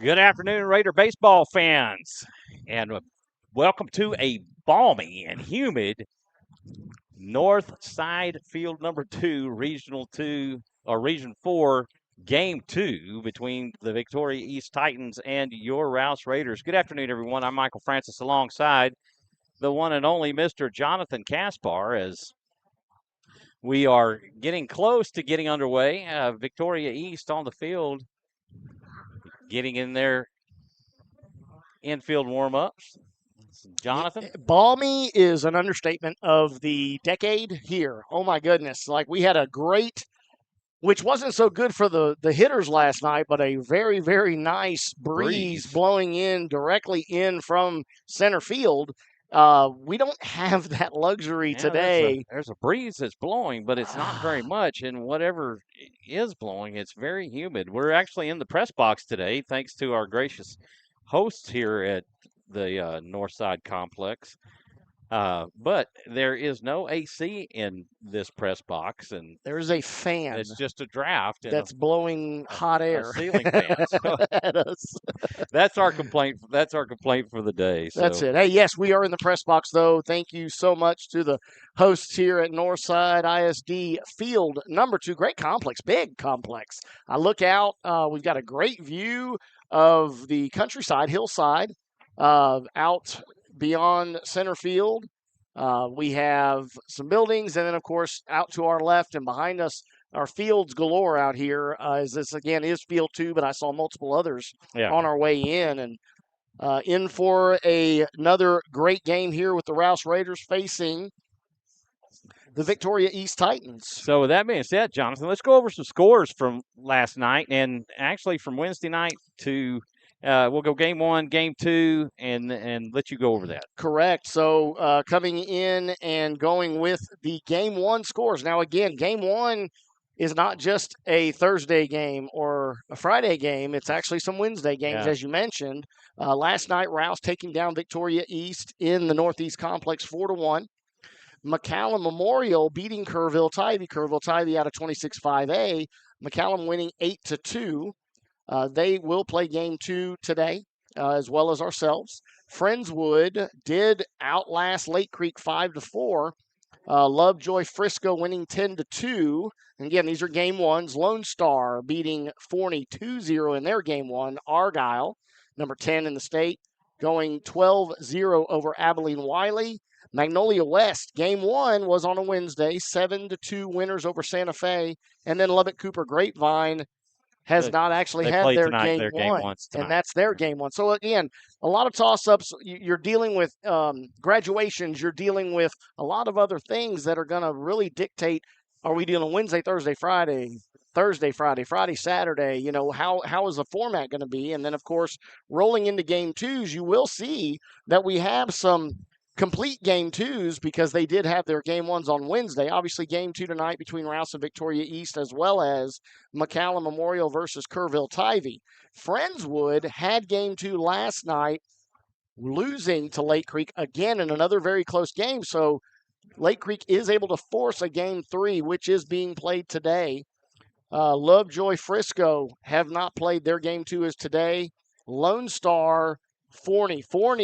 Good afternoon, Raider baseball fans, and welcome to a balmy and humid North Side Field number 2, Regional 2, or Region 4, Game 2 between the Victoria East Titans and your Rouse Raiders. Good afternoon, everyone. I'm Michael Francis alongside the one and only Mr. Jonathan Kaspar as we are getting close to getting underway. Victoria East on the field, getting in their infield warm-ups. Jonathan? Balmy is an understatement of the decade here. Oh, my goodness. Like, we had a great, which wasn't so good for the hitters last night, but a very, very nice breeze blowing in directly in from center field. We don't have that luxury today. There's a breeze that's blowing, but it's not very much. And whatever is blowing, it's very humid. We're actually in the press box today, thanks to our gracious hosts here at the Northside Complex. But there is no AC in this press box, and there's a fan. It's just a draft that's blowing hot air. A ceiling fan. So at us. That's our complaint. That's our complaint for the day. So. That's it. Hey, yes, we are in the press box, though. Thank you so much to the hosts here at Northside ISD Field number 2. Great complex, big complex. I look out. We've got a great view of the countryside, hillside, out beyond center field. We have some buildings, and then, of course, out to our left and behind us, our fields galore out here. As this, again, is Field 2, but I saw multiple others on our way in. And in for another great game here with the Rouse Raiders facing the Victoria East Titans. So with that being said, Jonathan, let's go over some scores from last night and actually from Wednesday night to we'll go game 1, game 2, and let you go over that. Correct. So coming in and going with the game 1 scores. Now, again, game 1 is not just a Thursday game or a Friday game. It's actually some Wednesday games, as you mentioned. Last night, Rouse taking down Victoria East in the Northeast Complex 4-1. McCallum Memorial beating Kerrville Tivy. Kerrville Tivy out of 26-5A. McCallum winning 8-2. They will play game 2 today, as well as ourselves. Friendswood did outlast Lake Creek 5-4. Lovejoy Frisco winning 10-2. And again, these are game 1s. Lone Star beating Forney 2-0 in their game 1. Argyle, number 10 in the state, going 12-0 over Abilene Wiley. Magnolia West, game 1 was on a Wednesday, 7-2 winners over Santa Fe. And then Lubbock Cooper Grapevine has not actually had their game 1, and that's their game 1. So, again, a lot of toss-ups. You're dealing with graduations. You're dealing with a lot of other things that are going to really dictate, are we dealing Wednesday, Thursday, Friday, Friday, Saturday? You know, how is the format going to be? And then, of course, rolling into game 2s, you will see that we have some complete game 2s because they did have their game 1s on Wednesday. Obviously, game 2 tonight between Rouse and Victoria East, as well as McCallum Memorial versus Kerrville Tivy. Friendswood had game 2 last night, losing to Lake Creek again in another very close game. So Lake Creek is able to force a game 3, which is being played today. Lovejoy Frisco have not played. Their game 2 is today. Lone Star Forney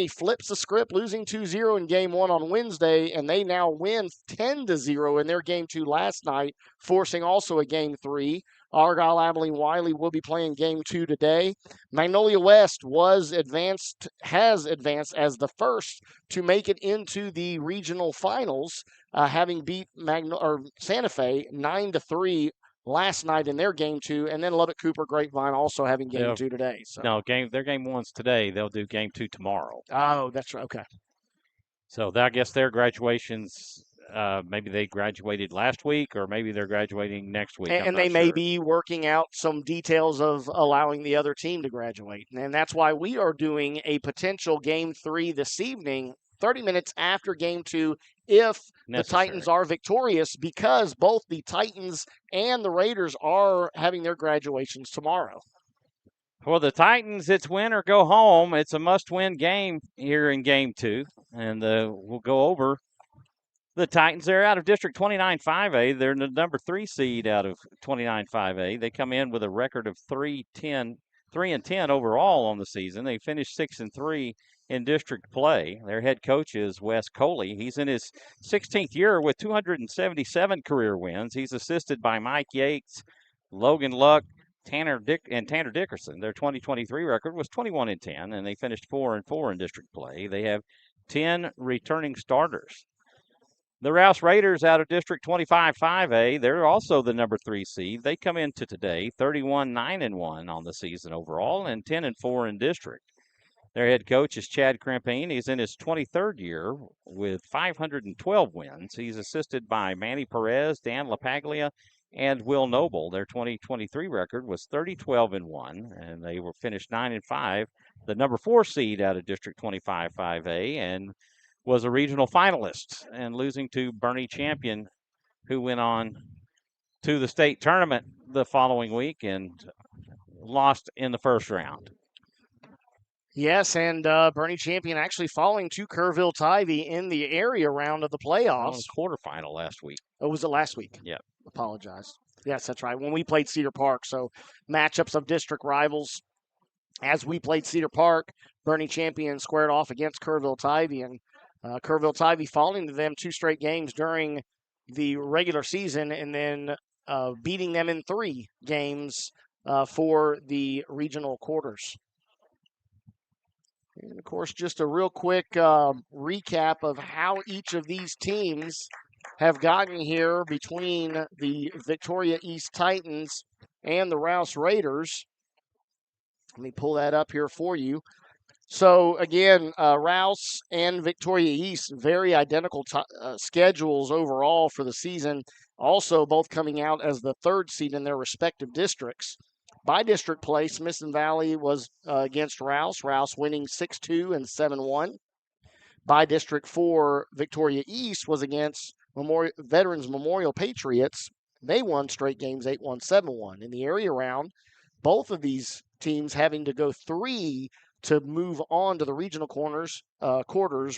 flips the script, losing 2-0 in game 1 on Wednesday, and they now win 10-0 in their game 2 last night, forcing also a game 3. Argyle Abilene Wiley will be playing game 2 today. Magnolia West has advanced as the first to make it into the regional finals, having beat Santa Fe 9-3 last night in their game 2, and then Lubbock Cooper Grapevine also having game 2 today. So. No, their game 1's today. They'll do game 2 tomorrow. Oh, that's right. Okay. So I guess their graduations, maybe they graduated last week, or maybe they're graduating next week. And they may be working out some details of allowing the other team to graduate. And that's why we are doing a potential game 3 this evening, 30 minutes after game 2, if the Titans are victorious, because both the Titans and the Raiders are having their graduations tomorrow. For the Titans, it's win or go home. It's a must-win game here in game 2, and we'll go over the Titans. They're out of District 29-5A. They're the number 3 seed out of 29-5A. They come in with a record of 3-10 3-10 overall on the season. They finished 6-3 in district play. Their head coach is Wes Coley. He's in his 16th year with 277 career wins. He's assisted by Mike Yates, Logan Luck, Tanner Dickerson. Their 2023 record was 21-10, and they finished 4-4 in district play. They have 10 returning starters. The Rouse Raiders out of District 25 5A, they're also the number 3 seed. They come into today 31-9-1 on the season overall and 10-4 in district. Their head coach is Chad Crimpine. He's in his 23rd year with 512 wins. He's assisted by Manny Perez, Dan LaPaglia, and Will Noble. Their 2023 record was 30-12-1, and they were finished 9-5, the number 4 seed out of District 25 5A, and was a regional finalist, and losing to Bernie Champion, who went on to the state tournament the following week and lost in the first round. Yes, and Bernie Champion actually falling to Kerrville-Tivy in the area round of the playoffs. Quarterfinal last week. Oh, was it last week? Yeah. Apologize. Yes, that's right. When we played Cedar Park, so matchups of district rivals. As we played Cedar Park, Bernie Champion squared off against Kerrville-Tivy, and Kerrville-Tivy falling to them 2 straight games during the regular season, and then beating them in 3 games for the regional quarters. And, of course, just a real quick recap of how each of these teams have gotten here between the Victoria East Titans and the Rouse Raiders. Let me pull that up here for you. So, again, Rouse and Victoria East, very identical schedules overall for the season. Also, both coming out as the 3rd seed in their respective districts. By district play, Smithson Valley was against Rouse. Rouse winning 6-2 and 7-1. By District 4, Victoria East was against Veterans Memorial Patriots. They won straight games 8-1, 7-1. In the area round, both of these teams having to go 3 to move on to the regional quarters.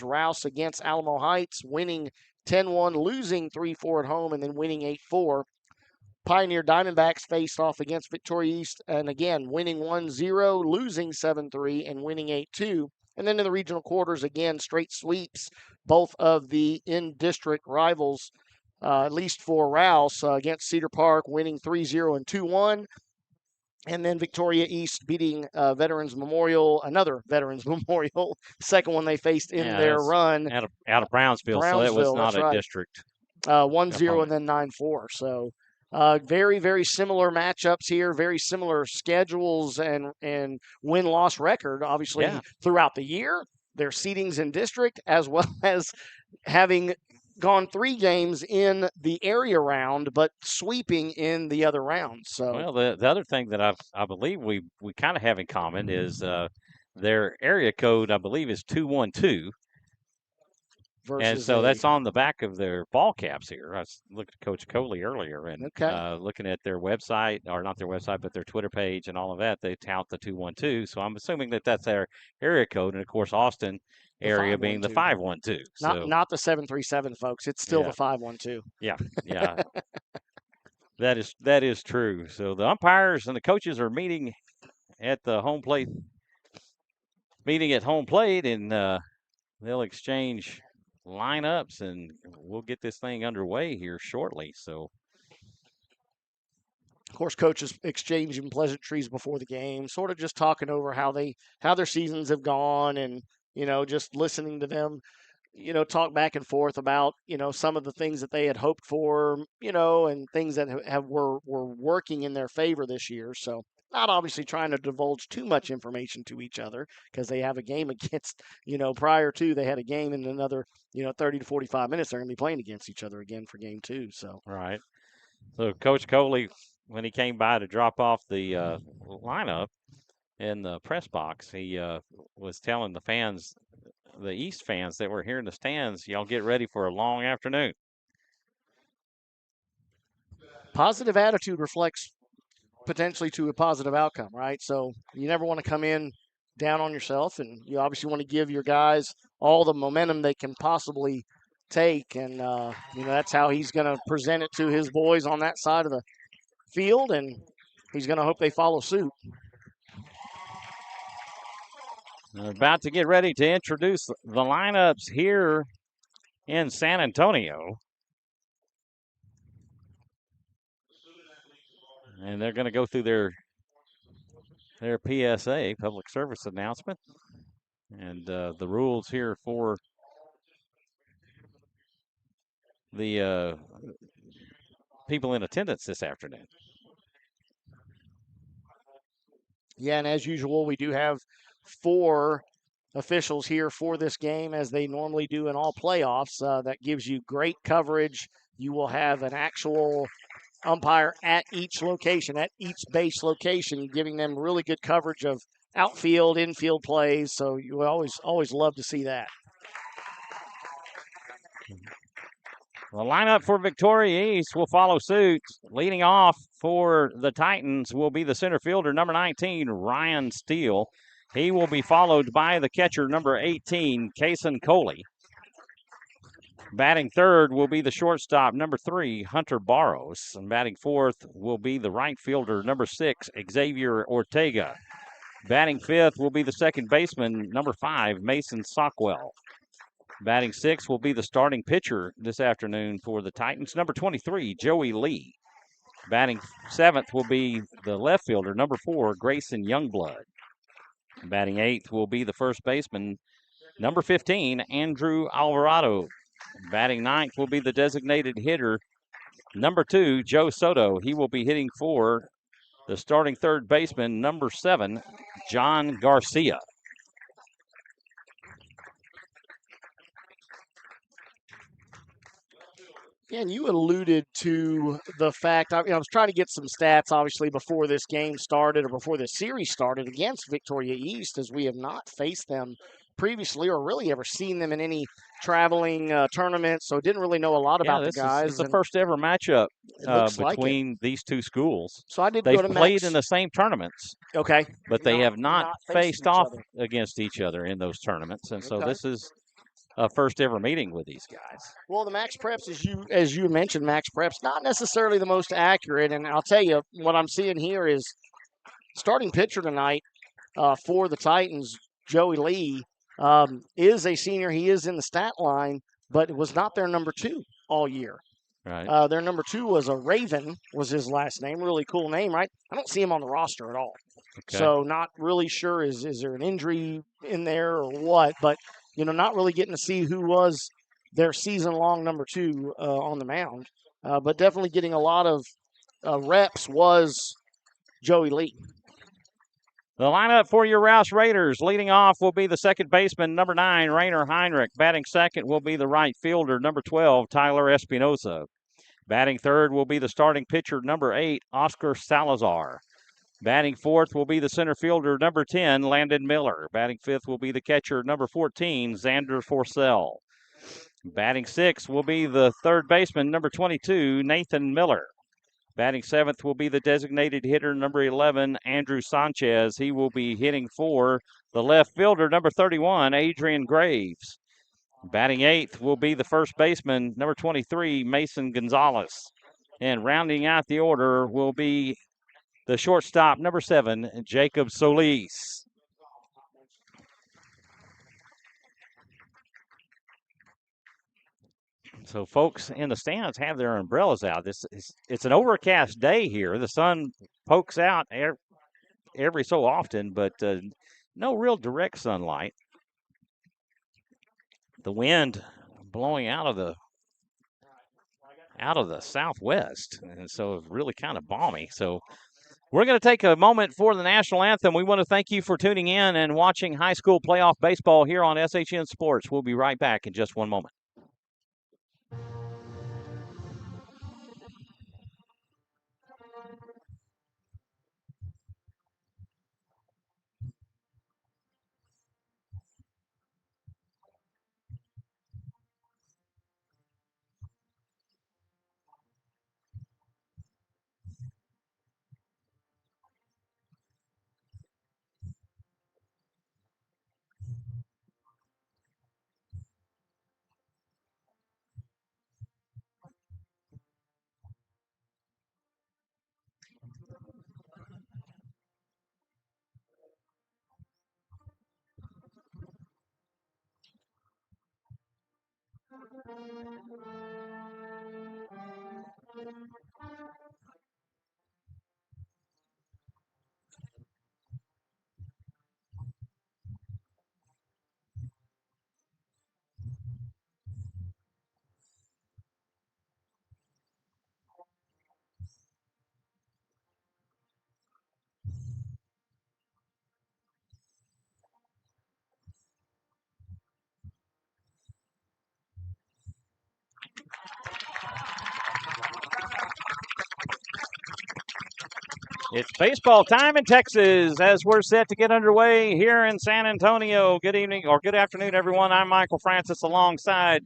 Rouse against Alamo Heights, winning 10-1, losing 3-4 at home, and then winning 8-4. Pioneer Diamondbacks faced off against Victoria East, and again, winning 1-0, losing 7-3, and winning 8-2. And then in the regional quarters, again, straight sweeps, both of the in-district rivals, at least for Rouse, against Cedar Park, winning 3-0 and 2-1. And then Victoria East beating Veterans Memorial, another Veterans Memorial, second one they faced in their run. Out of Brownsville, so that was not a district. 1-0 and then 9-4. So very, very similar matchups here, very similar schedules and win-loss record, obviously, throughout the year. Their seedings in district, as well as having gone 3 games in the area round, but sweeping in the other rounds. So, well, the other thing that I believe we kind of have in common is their area code, I believe, is 212. And so that's on the back of their ball caps here. I looked at Coach Coley earlier and looking at their website, or not their website, but their Twitter page and all of that, they tout the 212. So I'm assuming that that's their area code. And, of course, Austin area being the 512. Not the 737, folks. It's still the 512. Yeah. That is true. So the umpires and the coaches are meeting at home plate, and they'll exchange lineups, and we'll get this thing underway here shortly. So, of course, coaches exchanging pleasantries before the game, sort of just talking over how their seasons have gone, and just listening to them, talk back and forth about some of the things that they had hoped for, and things that were working in their favor this year. So, not obviously trying to divulge too much information to each other, because they have a game against, prior to, they had a game in another, 30 to 45 minutes. They're going to be playing against each other again for game 2. So, right. So Coach Coley, when he came by to drop off the lineup in the press box, he was telling the fans, the East fans that were here in the stands, y'all get ready for a long afternoon. Positive attitude reflects potentially to a positive outcome, right? So you never want to come in down on yourself, and you obviously want to give your guys all the momentum they can possibly take, and that's how he's going to present it to his boys on that side of the field, and he's going to hope they follow suit. We're about to get ready to introduce the lineups here in San Antonio. And they're going to go through their PSA, public service announcement, and the rules here for the people in attendance this afternoon. Yeah, and as usual, we do have 4 officials here for this game, as they normally do in all playoffs. That gives you great coverage. You will have an actual umpire at each location, at each base location, giving them really good coverage of outfield, infield plays. So you always love to see that. The lineup for Victoria East will follow suit. Leading off for the Titans will be the center fielder, number 19, Ryan Steele. He will be followed by the catcher, number 18, Kason Coley. Batting third will be the shortstop, number 3, Hunter Barros. And batting fourth will be the right fielder, number 6, Xavier Ortega. Batting fifth will be the second baseman, number 5, Mason Sockwell. Batting sixth will be the starting pitcher this afternoon for the Titans, number 23, Joey Lee. Batting seventh will be the left fielder, number 4, Grayson Youngblood. Batting eighth will be the first baseman, number 15, Andrew Alvarado. Batting ninth will be the designated hitter, number 2, Joe Soto. He will be hitting for the starting third baseman, number 7, John Garcia. And you alluded to the fact, I was trying to get some stats, obviously, before this game started or before the series started against Victoria East, as we have not faced them previously or really ever seen them in any traveling tournaments, so didn't really know a lot about the guys. It's the first ever matchup between these two schools. So I did They've go to played Max. in the same tournaments. Okay. But they have not faced off other. against each other in those tournaments. And so Okay. this is a first ever meeting with these guys. Well, the Max Preps, as you mentioned, Max Preps, not necessarily the most accurate. And I'll tell you, what I'm seeing here is starting pitcher tonight for the Titans, Joey Lee, is a senior. He is in the stat line, but it was not their number 2 all year. Right. Their number 2 was a Raven, was his last name. Really cool name, right? I don't see him on the roster at all. Okay. So not really sure is there an injury in there or what, but not really getting to see who was their season-long number 2 on the mound. But definitely getting a lot of reps was Joey Lee. The lineup for your Rouse Raiders, leading off will be the second baseman, number 9, Rainer Heinrich. Batting second will be the right fielder, number 12, Tyler Espinoza. Batting third will be the starting pitcher, number 8, Oscar Salazar. Batting fourth will be the center fielder, number 10, Landon Miller. Batting fifth will be the catcher, number 14, Xander Forcell. Batting sixth will be the third baseman, number 22, Nathan Miller. Batting seventh will be the designated hitter, number 11, Andrew Sanchez. He will be hitting for the left fielder, number 31, Adrian Graves. Batting eighth will be the first baseman, number 23, Mason Gonzalez. And rounding out the order will be the shortstop, number 7, Jacob Solis. So folks in the stands have their umbrellas out. It's an overcast day here. The sun pokes out every so often, but no real direct sunlight. The wind blowing out of the southwest, and so it's really kind of balmy. So we're going to take a moment for the national anthem. We want to thank you for tuning in and watching high school playoff baseball here on SHN Sports. We'll be right back in just one moment. It's baseball time in Texas as we're set to get underway here in San Antonio. Good evening or good afternoon, everyone. I'm Michael Francis alongside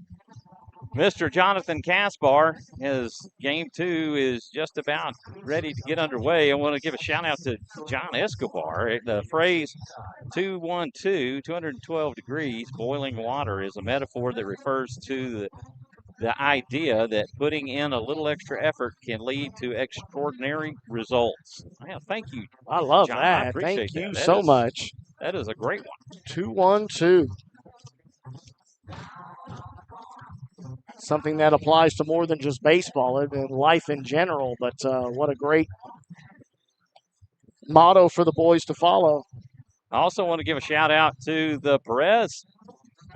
Mr. Jonathan Kaspar. His game 2 is just about ready to get underway. I want to give a shout out to John Escobar. The phrase 212, 212 degrees boiling water is a metaphor that refers to the idea that putting in a little extra effort can lead to extraordinary results. Yeah, thank you, I love John. I that. appreciate Thank you that. so much. That is a great one. 2-1-2. Something that applies to more than just baseball and life in general, but what a great motto for the boys to follow. I also want to give a shout out to the Perez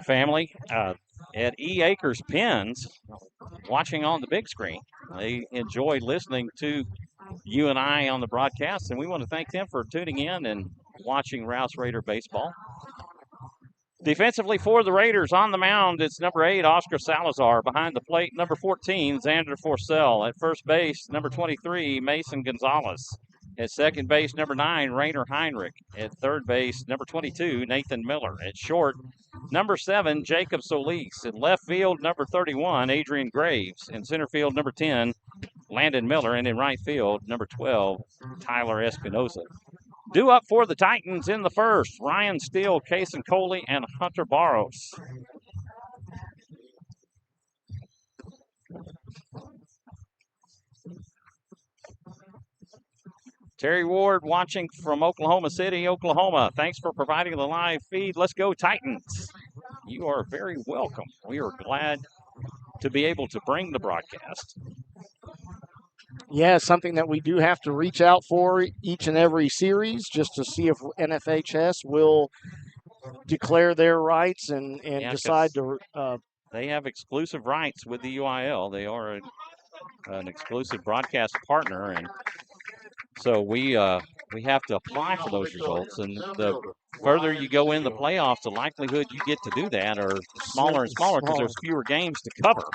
family at E. Acres Pens watching on the big screen. They enjoy listening to you and I on the broadcast, and we want to thank them for tuning in and watching Rouse Raider baseball. Defensively for the Raiders on the mound, it's number 8, Oscar Salazar. Behind the plate, number 14, Xander Forcell. At first base, number 23, Mason Gonzalez. At second base, number 9, Rainer Heinrich. At third base, number 22, Nathan Miller. At short, number 7, Jacob Solis. In left field, number 31, Adrian Graves. In center field, number 10, Landon Miller. And in right field, number 12, Tyler Espinoza. Due up for the Titans in the first, Ryan Steele, Kason Coley, and Hunter Barros. Terry Ward watching from Oklahoma City, Oklahoma. Thanks for providing the live feed. Let's go Titans. You are very welcome. We are glad to be able to bring the broadcast. Yeah, something that we do have to reach out for each and every series just to see if NFHS will declare their rights and decide to. They have exclusive rights with the UIL. They are an exclusive broadcast partner, and so we have to apply for those results. And the further you go in the playoffs, the likelihood you get to do that are smaller and smaller because there's fewer games to cover.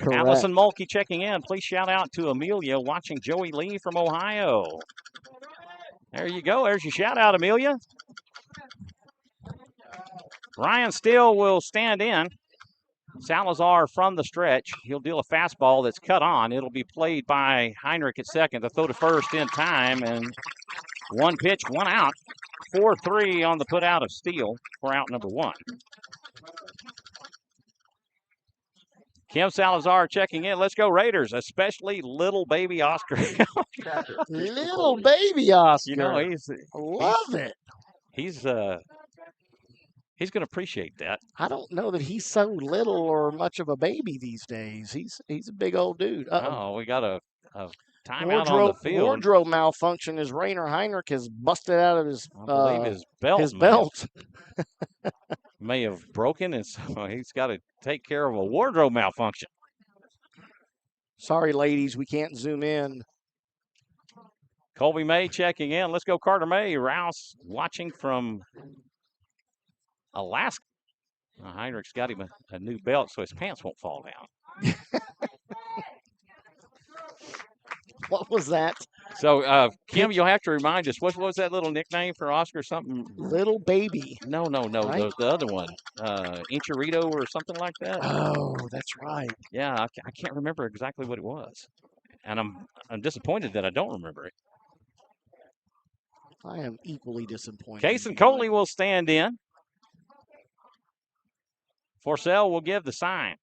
Correct. Allison Mulkey checking in. Please shout out to Amelia watching Joey Lee from Ohio. There you go. There's your shout out, Amelia. Ryan Steele will stand in. Salazar from the stretch. He'll deal a fastball that's cut on. It'll be played by Heinrich at second. The throw to first in time, and one pitch, one out. 4-3 on the put out of Steele for out number 1. Kim Salazar checking in. Let's go Raiders, especially little baby Oscar. Little baby Oscar. You know, love it. He's going to appreciate that. I don't know that he's so little or much of a baby these days. He's a big old dude. Oh, we got a timeout on the field. Wardrobe malfunction as Rainer Heinrich has busted out of his belt. His belt may have broken, and so he's got to take care of a wardrobe malfunction. Sorry, ladies, we can't zoom in. Colby May checking in. Let's go Carter May. Rouse watching from Alaska. Heinrich's got him a new belt so his pants won't fall down. What was that? So, Kim, you'll have to remind us, what was that little nickname for Oscar? Something? Little baby. No. Right? The other one. Inchurito or something like that. Oh, that's right. Yeah, I can't remember exactly what it was. And I'm disappointed that I don't remember it. I am equally disappointed. Kason Coley will stand in. Forcell will give the sign.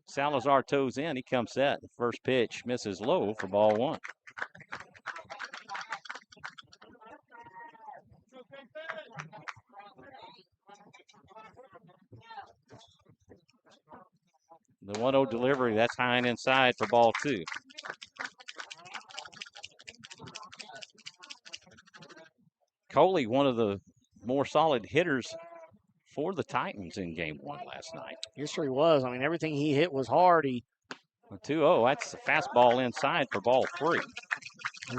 Salazar toes in. He comes set. The first pitch misses low for ball 1. The 1-0 delivery, that's high and inside for ball 2. Coley, one of the more solid hitters for the Titans in game 1 last night. Yes, sure he was. I mean, everything he hit was hard. He 2-0, that's a fastball inside for ball 3.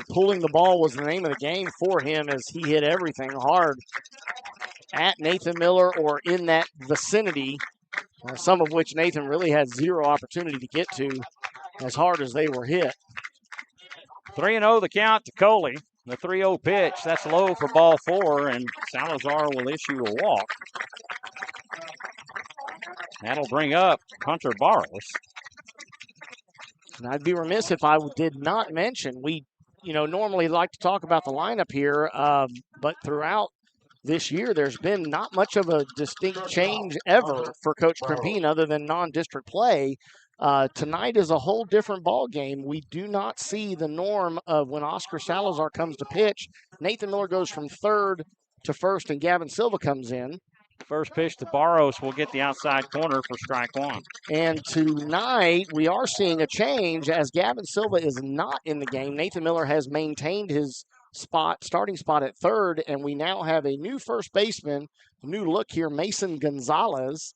pulling the ball was the name of the game for him as he hit everything hard at Nathan Miller or in that vicinity, some of which Nathan really had zero opportunity to get to as hard as they were hit. 3-0 the count to Coley. The 3-0 pitch, that's low for ball 4, and Salazar will issue a walk. That'll bring up Hunter Barros. And I'd be remiss if I did not mention, we normally like to talk about the lineup here, but throughout this year, there's been not much of a distinct change ever for Coach Crimpine other than non-district play. Tonight is a whole different ball game. We do not see the norm of when Oscar Salazar comes to pitch. Nathan Miller goes from third to first, and Gavin Silva comes in. First pitch to Barros will get the outside corner for strike 1. And tonight, we are seeing a change as Gavin Silva is not in the game. Nathan Miller has maintained his starting spot at third, and we now have a new first baseman, a new look here, Mason Gonzalez,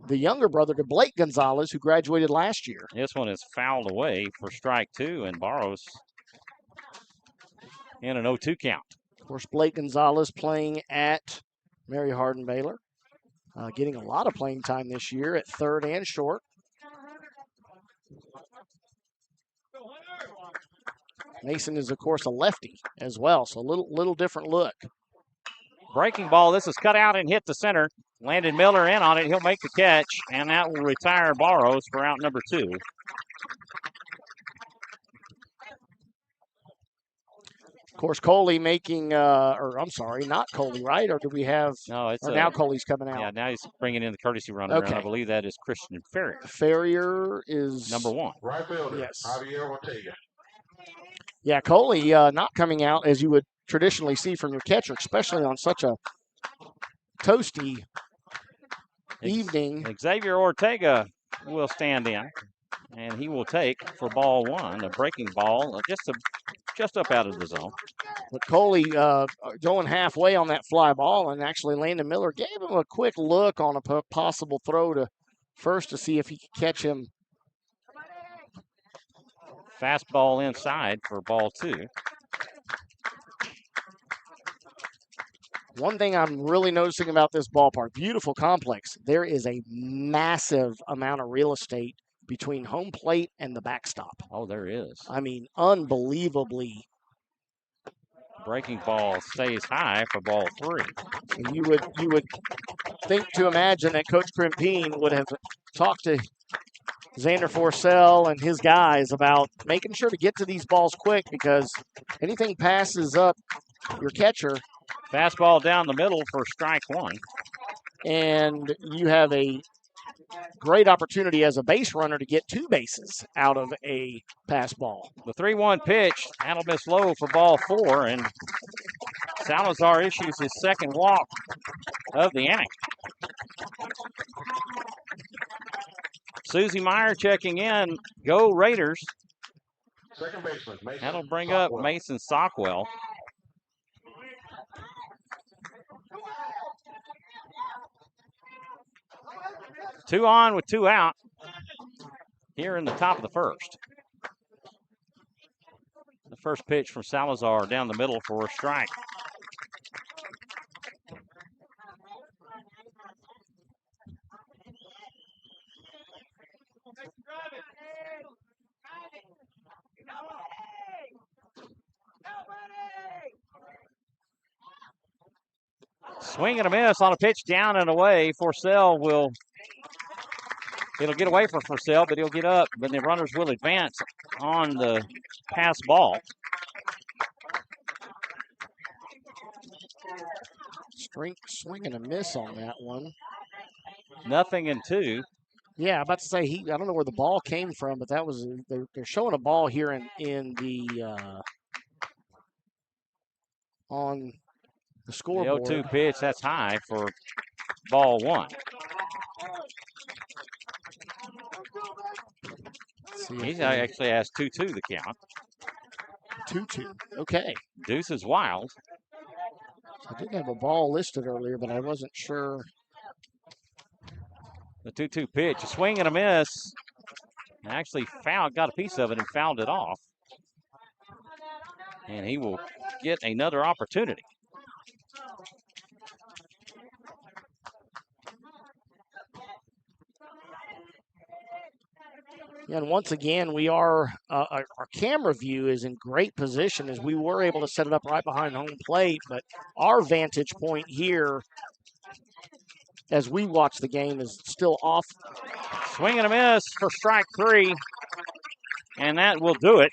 the younger brother to Blake Gonzalez, who graduated last year. This one is fouled away for strike 2, and Barros in an 0-2 count. Of course, Blake Gonzalez playing at Mary Hardin Baylor, getting a lot of playing time this year at third and short. Mason is, of course, a lefty as well, so a little different look. Breaking ball, this is cut out and hit to center. Landon Miller in on it. He'll make the catch, and that will retire Barros for out number 2. Of course, Coley making, not Coley, right? Or do we have? No, it's now Coley's coming out. Yeah, now he's bringing in the courtesy runner, okay. And I believe that is Christian Ferrier. Ferrier is number 1. Right fielder. Yes. Javier Ortega. Yeah, Coley not coming out as you would traditionally see from your catcher, especially on such a toasty evening. Xavier Ortega will stand in, and he will take for ball 1 a breaking ball just up out of the zone. But Coley going halfway on that fly ball, and actually Landon Miller gave him a quick look on a possible throw to first to see if he could catch him. Fastball inside for ball 2. One thing I'm really noticing about this ballpark, beautiful complex, there is a massive amount of real estate between home plate and the backstop. Oh, there is. I mean, unbelievably. Breaking ball stays high for ball 3. And you would think to imagine that Coach Crimpine would have talked to Xander Forcell and his guys about making sure to get to these balls quick, because anything passes up your catcher. Fastball down the middle for strike 1. And you have a great opportunity as a base runner to get 2 bases out of a pass ball. The 3-1 pitch, that'll miss low for ball 4, and Salazar issues his second walk of the inning. Susie Meyer checking in. Go Raiders. Second baseman, Mason. That'll bring up Mason Sockwell. Two on with 2 out here in the top of the first. The first pitch from Salazar down the middle for a strike. Swing and a miss on a pitch down and away. It'll get away from Forcell, but he'll get up. But the runners will advance on the pass ball. Swing and a miss on that one. 0-2. Yeah, I'm about to say I don't know where the ball came from, but that was they're showing a ball here in the on the scoreboard. The 0-2 pitch, that's high for ball 1. He actually has 2-2 the count. 2-2. Okay. Deuce is wild. I did have a ball listed earlier, but I wasn't sure. The 2-2 pitch, a swing and a miss. Actually got a piece of it and fouled it off. And he will get another opportunity. And once again, we are our camera view is in great position as we were able to set it up right behind home plate, but our vantage point here as we watch the game is still off. Swing and a miss for strike 3, and that will do it.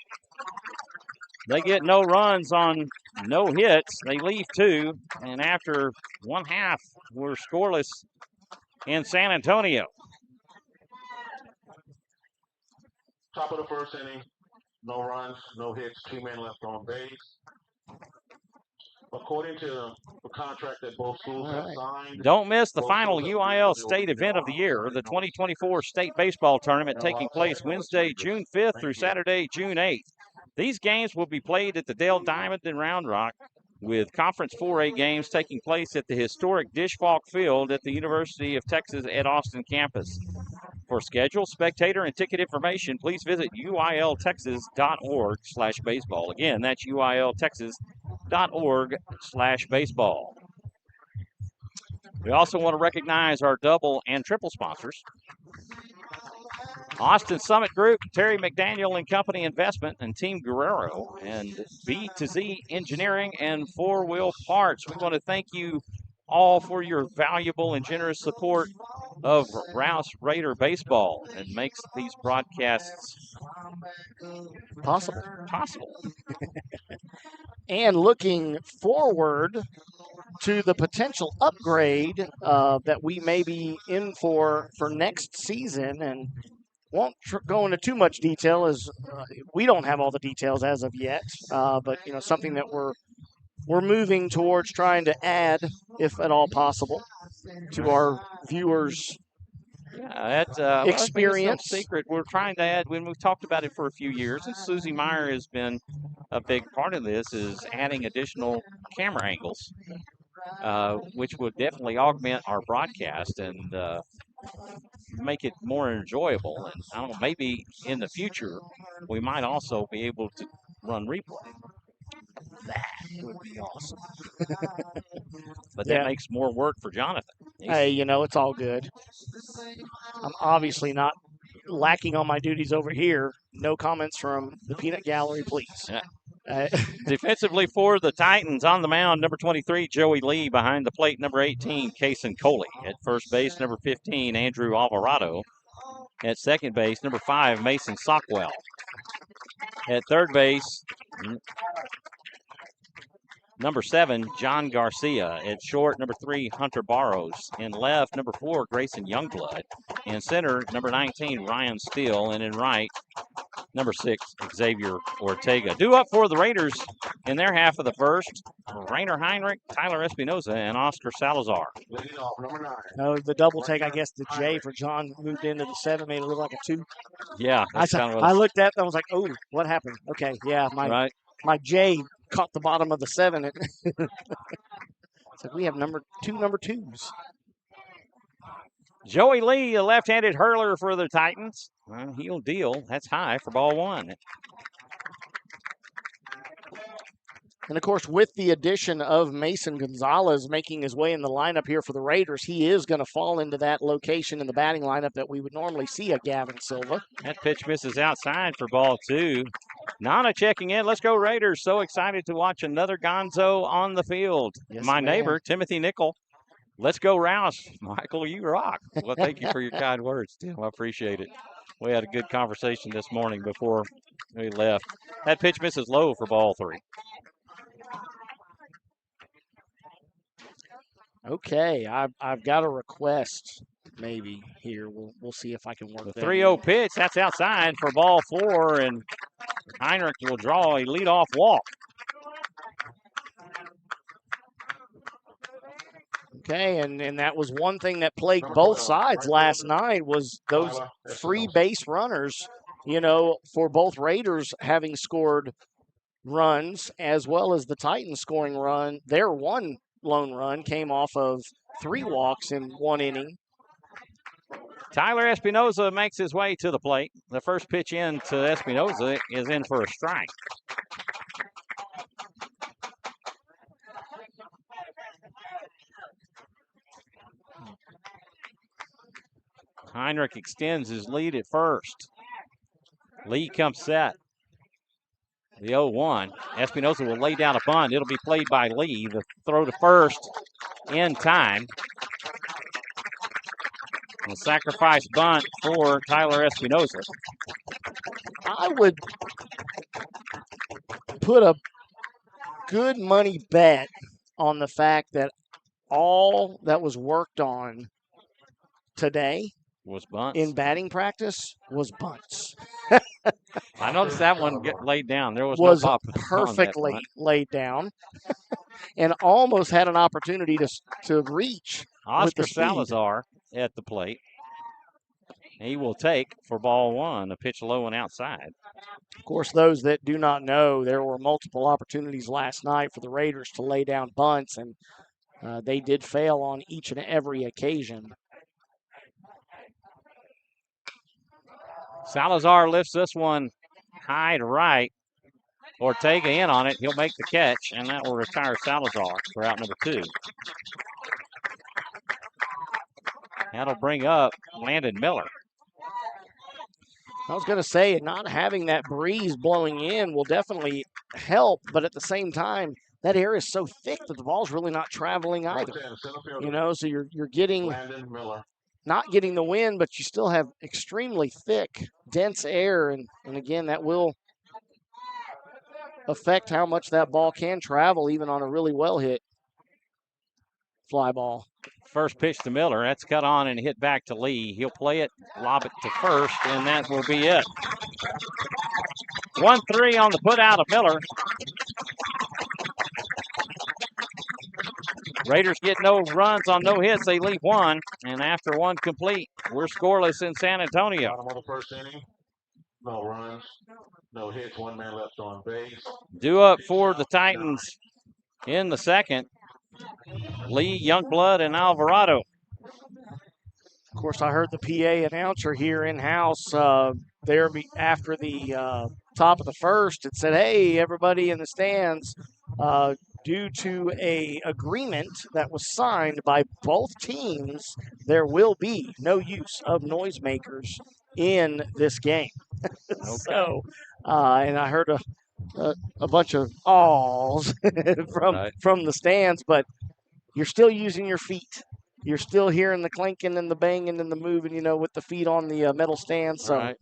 They get no runs on no hits. They leave 2, and after 1/2, we're scoreless in San Antonio. Top of the first inning, no runs, no hits, 2 men left on base. According to the contract that both schools have signed. Don't miss the final UIL State event of the year, the 2024 State Baseball Tournament taking place Wednesday, June 5th through Saturday, June 8th. These games will be played at the Dale Diamond in Round Rock, with Conference 4A games taking place at the historic Dish Falk Field at the University of Texas at Austin campus. For schedule, spectator, and ticket information, please visit uiltexas.org/baseball. Again, that's uiltexas.org/baseball. We also want to recognize our double and triple sponsors. Austin Summit Group, Terry McDaniel and Company Investment, and Team Guerrero, and B2Z Engineering and 4-Wheel Parts. We want to thank you all for your valuable and generous support of Rouse Raider Baseball. It makes these broadcasts possible. And looking forward to the potential upgrade that we may be in for next season, and won't go into too much detail as we don't have all the details as of yet, but something that we're moving towards trying to add, if at all possible, to our viewers' experience. It's no secret. We're trying to add, when we've talked about it for a few years, and Susie Meyer has been a big part of this, is adding additional camera angles, which would definitely augment our broadcast and make it more enjoyable. And I don't know, maybe in the future we might also be able to run replay. That would be awesome. But that makes more work for Jonathan. Hey, it's all good. I'm obviously not lacking on my duties over here. No comments from the Peanut Gallery, please. Defensively for the Titans, on the mound, number 23, Joey Lee. Behind the plate, number 18, Kason Coley. At first base, number 15, Andrew Alvarado. At second base, number 5, Mason Sockwell. At third base, number 7, John Garcia. At short, number 3, Hunter Barrows. In left, number 4, Grayson Youngblood. In center, number 19, Ryan Steele. And in right, number 6, Xavier Ortega. Due up for the Raiders in their half of the first, Rainer Heinrich, Tyler Espinoza, and Oscar Salazar. Leading off, number 9. No, the double take, I guess the J for John moved into the 7, made it look like a 2. Yeah. I looked at it and I was like, oh, what happened? Okay, yeah, my J caught the bottom of the 7. It's like we have number 2s. Joey Lee, a left-handed hurler for the Titans. Well, he'll deal. That's high for ball 1. And, of course, with the addition of Mason Gonzalez making his way in the lineup here for the Raiders, he is going to fall into that location in the batting lineup that we would normally see a Gavin Silva. That pitch misses outside for ball 2. Nana checking in. Let's go Raiders. So excited to watch another Gonzo on the field. Yes, My neighbor, Timothy Nickel. Let's go Rouse. Michael, you rock. Well, thank you for your kind words, Tim. I appreciate it. We had a good conversation this morning before we left. That pitch misses low for ball 3. Okay, I've got a request maybe here. We'll see if I can work The that. 3-0 pitch, that's outside for ball 4, and Heinrich will draw a leadoff walk. Okay, and that was one thing that plagued both sides last night was those free base runners for both Raiders having scored runs as well as the Titans scoring run, their one lone run came off of 3 walks in 1 inning. Tyler Espinoza makes his way to the plate. The first pitch in to Espinoza is in for a strike. Heinrich extends his lead at first. Lee comes set. The 0-1. Espinoza will lay down a bunt. It'll be played by Lee. The throw to first in time. The sacrifice bunt for Tyler Espinoza. I would put a good money bet on the fact that all that was worked on today Was bunts. in batting practice was bunts. I noticed that one get laid down. There was, Was no pop perfectly on that laid down and almost had an opportunity to reach with Oscar the speed. Salazar at the plate. He will take for ball 1, a pitch low and outside. Of course, those that do not know, there were multiple opportunities last night for the Raiders to lay down bunts, and they did fail on each and every occasion. Salazar lifts this one high to right. Ortega in on it. He'll make the catch, and that will retire Salazar for out number 2. That'll bring up Landon Miller. I was going to say, not having that breeze blowing in will definitely help, but at the same time, that air is so thick that the ball's really not traveling either. So you're getting not getting the wind, but you still have extremely thick, dense air, and again, that will affect how much that ball can travel, even on a really well hit fly ball. First pitch to Miller. That's cut on and hit back to Lee. He'll play it, lob it to first, and that will be it. 1-3 on the put out of Miller. Raiders get no runs on no hits. They leave 1, and after 1 complete, we're scoreless in San Antonio. Bottom of the first inning, no runs, no hits, 1 man left on base. Due up for the Titans in the second. Lee, Youngblood, and Alvarado. Of course, I heard the PA announcer here in-house there after the top of the first. It said, hey, everybody in the stands, due to a agreement that was signed by both teams, there will be no use of noisemakers in this game. Okay. So, and I heard a bunch of awls from the stands, but you're still using your feet. You're still hearing the clanking and the banging and the moving, with the feet on the metal stand. So, right.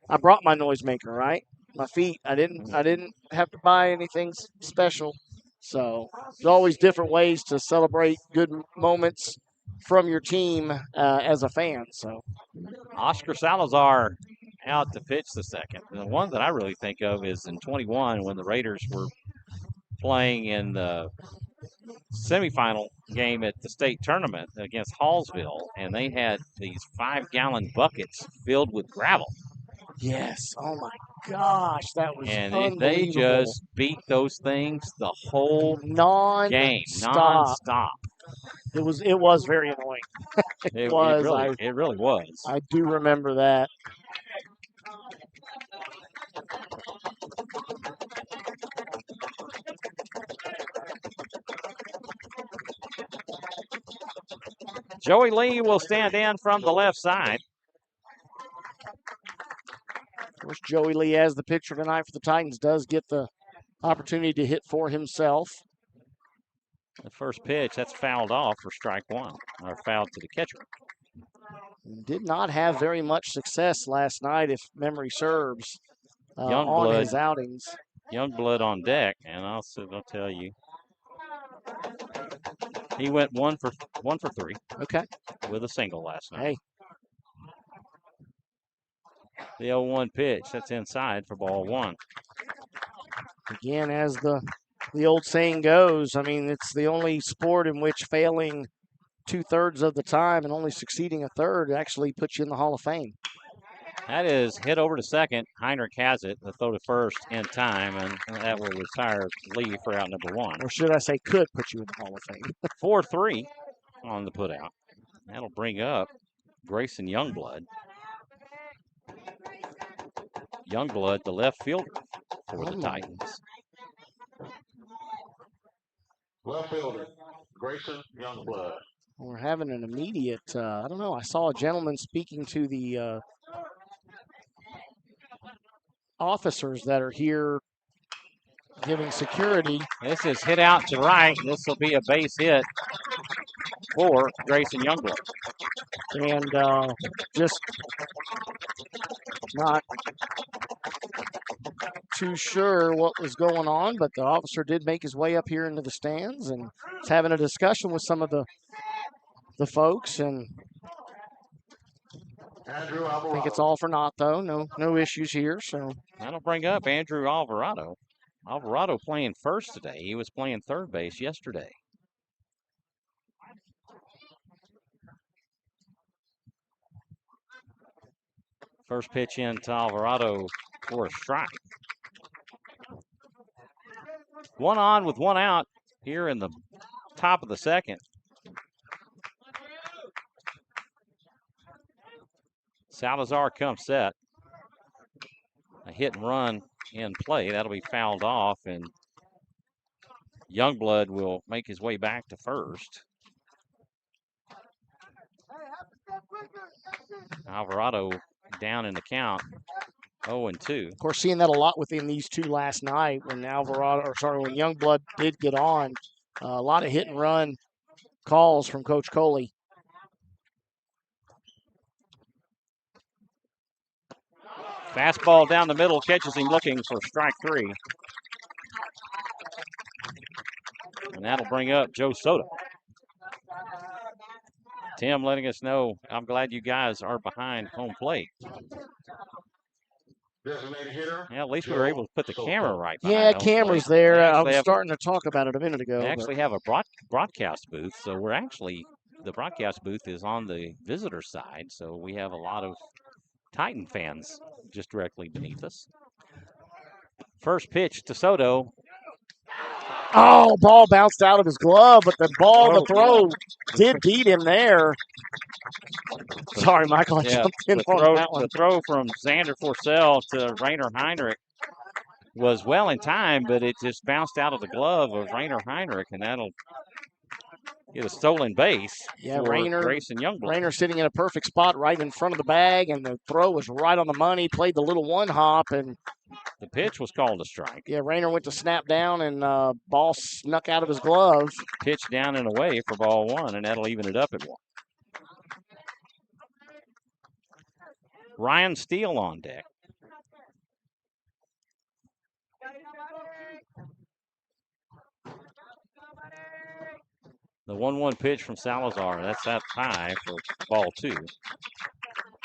I brought my noisemaker, right? My feet. I didn't have to buy anything special. So there's always different ways to celebrate good moments from your team as a fan. So Oscar Salazar out to pitch the second. The one that I really think of is in 21 when the Raiders were playing in the semifinal game at the state tournament against Hallsville, and they had these 5-gallon buckets filled with gravel. Yes. Oh my gosh, that was unbelievable. They just beat those things the whole game, nonstop. It was very annoying. It really was. I do remember that. Joey Lee will stand in from the left side. Of course, Joey Lee, as the pitcher tonight for the Titans, does get the opportunity to hit for himself. The first pitch, that's fouled off for strike 1, or fouled to the catcher. Did not have very much success last night, if memory serves, on his outings. Youngblood on deck, and I'll tell you. He went 1 for 3. Okay. With a single last night. Hey. The 0-1 pitch, that's inside for ball 1. Again, as the old saying goes, I mean, it's the only sport in which failing 2/3 of the time and only succeeding 1/3 actually puts you in the Hall of Fame. That is hit over to second. Heinrich has it. The throw to first in time, and that will retire Lee for out number one. Or should I say could put you in the Hall of Fame. 4-3 on the putout. That'll bring up Grayson Youngblood. Youngblood, the left fielder for the Titans. Left fielder, Grayson Youngblood. We're having an immediate, I don't know, I saw a gentleman speaking to the officers that are here giving security. This is hit out to right. This will be a base hit for Grayson Youngblood. And just not too sure what was going on, but the officer did make his way up here into the stands and was having a discussion with some of the folks, and Andrew I Alvarado. think it's all for naught, though. No issues here. So That'll bring up Andrew Alvarado. Alvarado playing first today. He was playing third base yesterday. First pitch in to Alvarado for a strike. One on with one out here in the top of the second. Salazar comes set. A hit and run in play. That'll be fouled off, and Youngblood will make his way back to first. Alvarado down in the count, 0-2. of course, seeing that a lot within these two last night when when Youngblood did get on, a lot of hit and run calls from Coach Coley. Fastball down the middle, catches him looking for strike three. And that'll bring up Joe Soto. Tim letting us know, I'm glad you guys are behind home plate. Designated hitter. Yeah, at least we were able to put the camera right behind Yeah, home camera's plate. there. I was starting to talk about it a minute ago. They actually have a broadcast booth, so the broadcast booth is on the visitor side, so we have a lot of Titan fans just directly beneath us. First pitch to Soto. Oh, ball bounced out of his glove, but the throw did beat him there. Sorry, Michael, I jumped in on that one. The throw from Xander Forcell to Rainer Heinrich was well in time, but it just bounced out of the glove of Rainer Heinrich, and that'll get a stolen base for Grayson Youngblood. Rainer sitting in a perfect spot right in front of the bag, and the throw was right on the money. Played the little one hop, and the pitch was called a strike. Yeah, Rainer went to snap down, and ball snuck out of his glove. Pitch down and away for ball one, and that'll even it up at one. Ryan Steele on deck. The 1-1 pitch from Salazar. That's that high for ball two.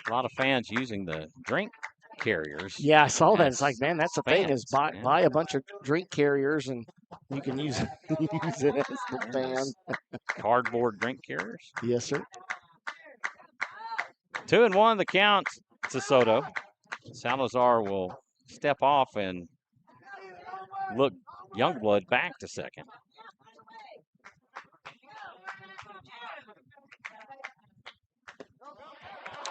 A lot of fans using the drink carriers. Yeah, I saw that. It's like, man, that's the thing is buy a bunch of drink carriers and you can use it as the fan. Cardboard drink carriers. Yes, sir. 2-1 the count to Soto. Salazar will step off and look Youngblood back to second.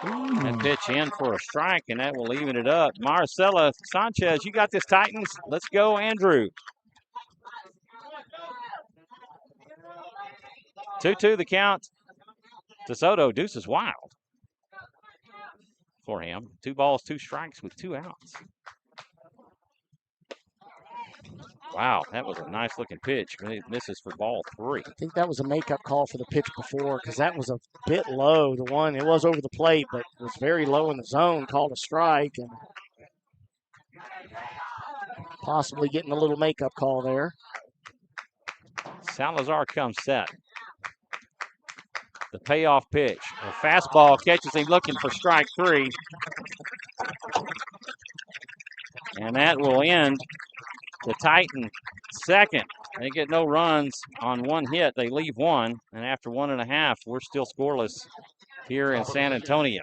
That pitch in for a strike, and that will even it up. Marcela Sanchez, you got this, Titans. Let's go, Andrew. 2-2 the count to Soto. Deuce is wild for him. 2 balls, 2 strikes with 2 outs. Wow, that was a nice looking pitch. It misses for ball 3. I think that was a makeup call for the pitch before because that was a bit low. The one, it was over the plate, but was very low in the zone, called a strike, and possibly getting a little makeup call there. Salazar comes set. The payoff pitch. A fastball catches him looking for strike 3. And that will end the Titan second. They get no runs on 1 hit. They leave 1. And after 1.5, we're still scoreless here in San Antonio.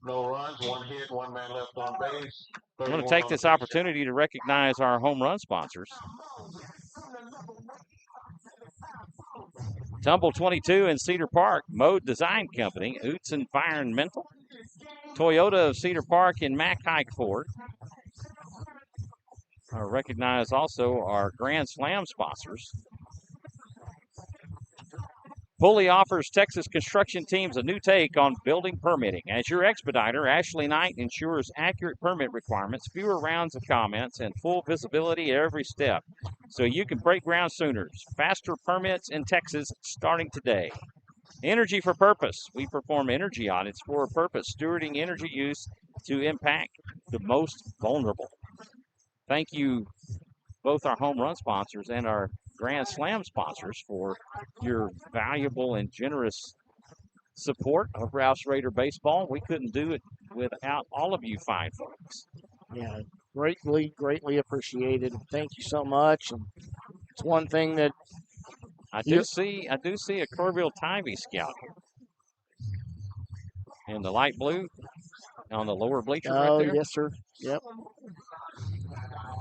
no runs, 1 hit, 1 man left on base. I'm going to take this opportunity to recognize our home run sponsors. Tumble 22 in Cedar Park, Mode Design Company, Oots Environmental, Toyota of Cedar Park, and Mack Hike Ford. I recognize also our Grand Slam sponsors. Pulley offers Texas construction teams a new take on building permitting. As your expediter, Ashley Knight ensures accurate permit requirements, fewer rounds of comments, and full visibility at every step, so you can break ground sooner. Faster permits in Texas starting today. Energy for Purpose. We perform energy audits for a purpose, stewarding energy use to impact the most vulnerable. Thank you, both our home run sponsors and our Grand Slam sponsors, for your valuable and generous support of Rouse Raider baseball. We couldn't do it without all of you fine folks. Yeah, greatly appreciated. Thank you so much. And it's one thing that I do see a Kerrville Tivy scout here in the light blue on the lower bleacher right there. Yes, sir. Yep.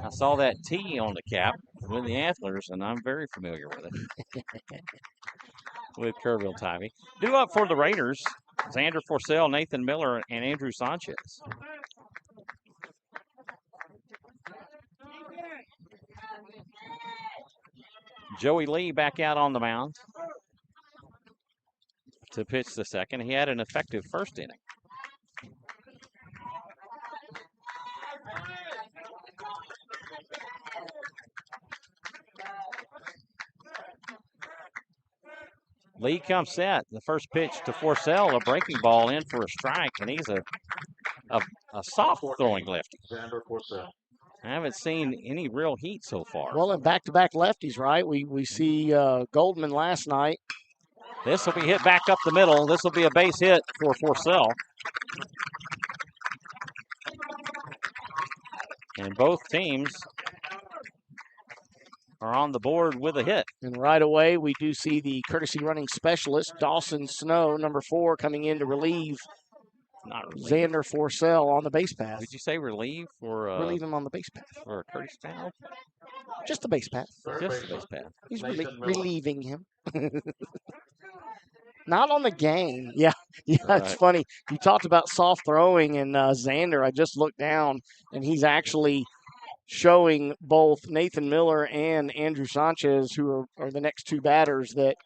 I saw that T on the cap with the antlers, and I'm very familiar with it. With Kerrville Tivy. Due up for the Raiders, Xander Forcell, Nathan Miller, and Andrew Sanchez. Joey Lee back out on the mound to pitch the second. He had an effective first inning. Lee comes set. The first pitch to Forcell, a breaking ball in for a strike, and he's a soft throwing lefty. Xander Forcell. I haven't seen any real heat so far. Well, and back-to-back lefties, right? We see Goldman last night. This will be hit back up the middle. This will be a base hit for Forcell. And both teams are on the board with a hit. And right away, we do see the courtesy running specialist, Dawson Snow, number 4, coming in to relieve Xander Forcell on the base path. Did you say relieve for relieve him on the base path for a courtesy panel? Just the base path. Just the base path. He's relieving him. Not on the game. Yeah, right. It's funny. You talked about soft throwing and Xander. I just looked down, and he's actually showing both Nathan Miller and Andrew Sanchez, who are the next two batters, that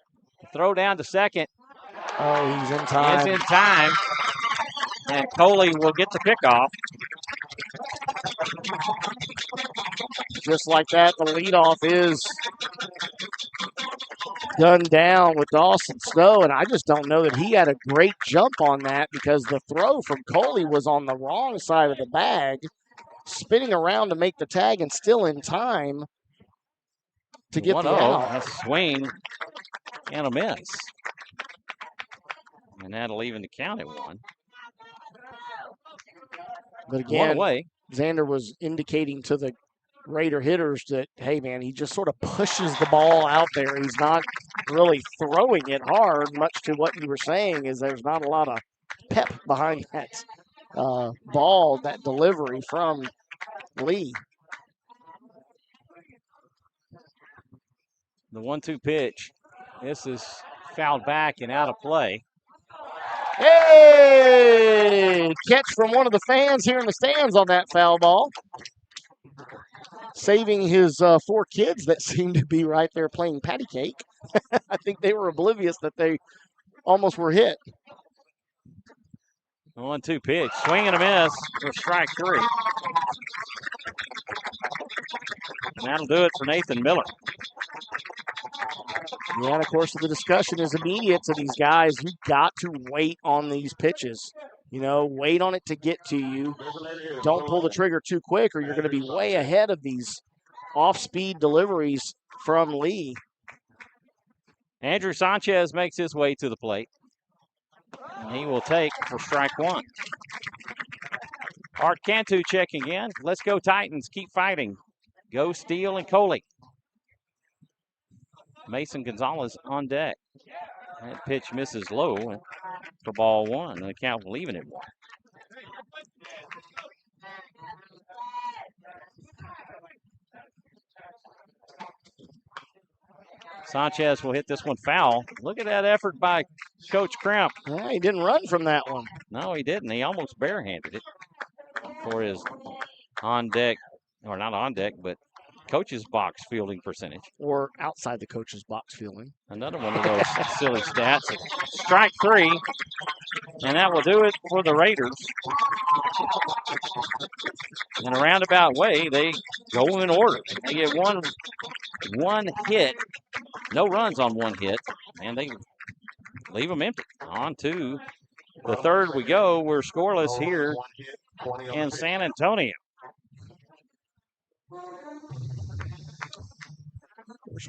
throw down to second. Oh, he's in time. He's in time. And Coley will get the pickoff. Just like that, the leadoff is done down with Dawson Snow, and I just don't know that he had a great jump on that, because the throw from Coley was on the wrong side of the bag, spinning around to make the tag and still in time to get the out. A swing and a miss. And that'll even the count at 1. But again, Xander was indicating to the Raider hitters that, hey, man, he just sort of pushes the ball out there. He's not really throwing it hard, much to what you were saying, is there's not a lot of pep behind that ball, that delivery from Lee. The 1-2 pitch. This is fouled back and out of play. Hey! Catch from one of the fans here in the stands on that foul ball. Saving his 4 kids that seem to be right there playing patty cake. I think they were oblivious that they almost were hit. 1-2 pitch. Swing and a miss for strike 3. And that'll do it for Nathan Miller. Yeah, and of course, the discussion is immediate to these guys. You've got to wait on these pitches. You know, wait on it to get to you. Don't pull the trigger too quick, or you're going to be way ahead of these off-speed deliveries from Lee. Andrew Sanchez makes his way to the plate. And he will take for strike 1. Art Cantu checking in. Let's go Titans. Keep fighting. Go Steele and Coley. Mason Gonzalez on deck. That pitch misses low for ball 1. And the count will even at 1. Sanchez will hit this one foul. Look at that effort by Coach Crimp. Yeah, he didn't run from that one. No, he didn't. He almost barehanded it for his on deck, or not on deck, but coach's box fielding percentage. Or outside the coach's box fielding. Another one of those silly stats. Strike 3, and that will do it for the Raiders. In a roundabout way, they go in order. They get one hit, no runs on one hit, and they leave them empty. On to the third we go. We're scoreless here in San Antonio.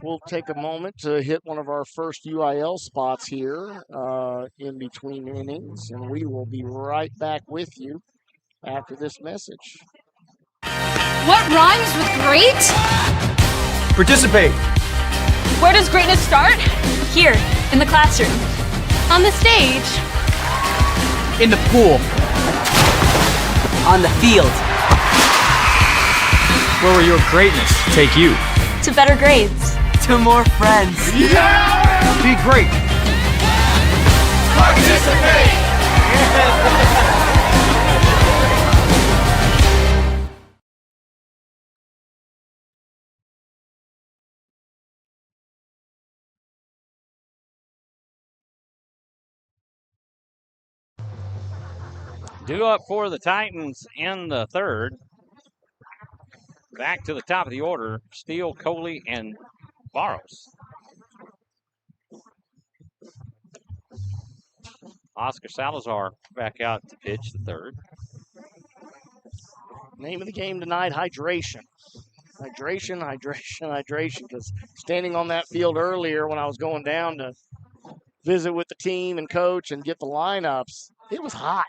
We'll take a moment to hit one of our first UIL spots here in between innings, and we will be right back with you after this message. What rhymes with great? Participate. Where does greatness start? Here, in the classroom. On the stage. In the pool. On the field. Where will your greatness take you? To better grades. To more friends. Yeah! Be great. Participate! Due up for the Titans in the third. Back to the top of the order, Steele, Coley, and Barros. Oscar Salazar back out to pitch the third. Name of the game tonight, hydration. Hydration, hydration, hydration. Because standing on that field earlier when I was going down to visit with the team and coach and get the lineups, it was hot.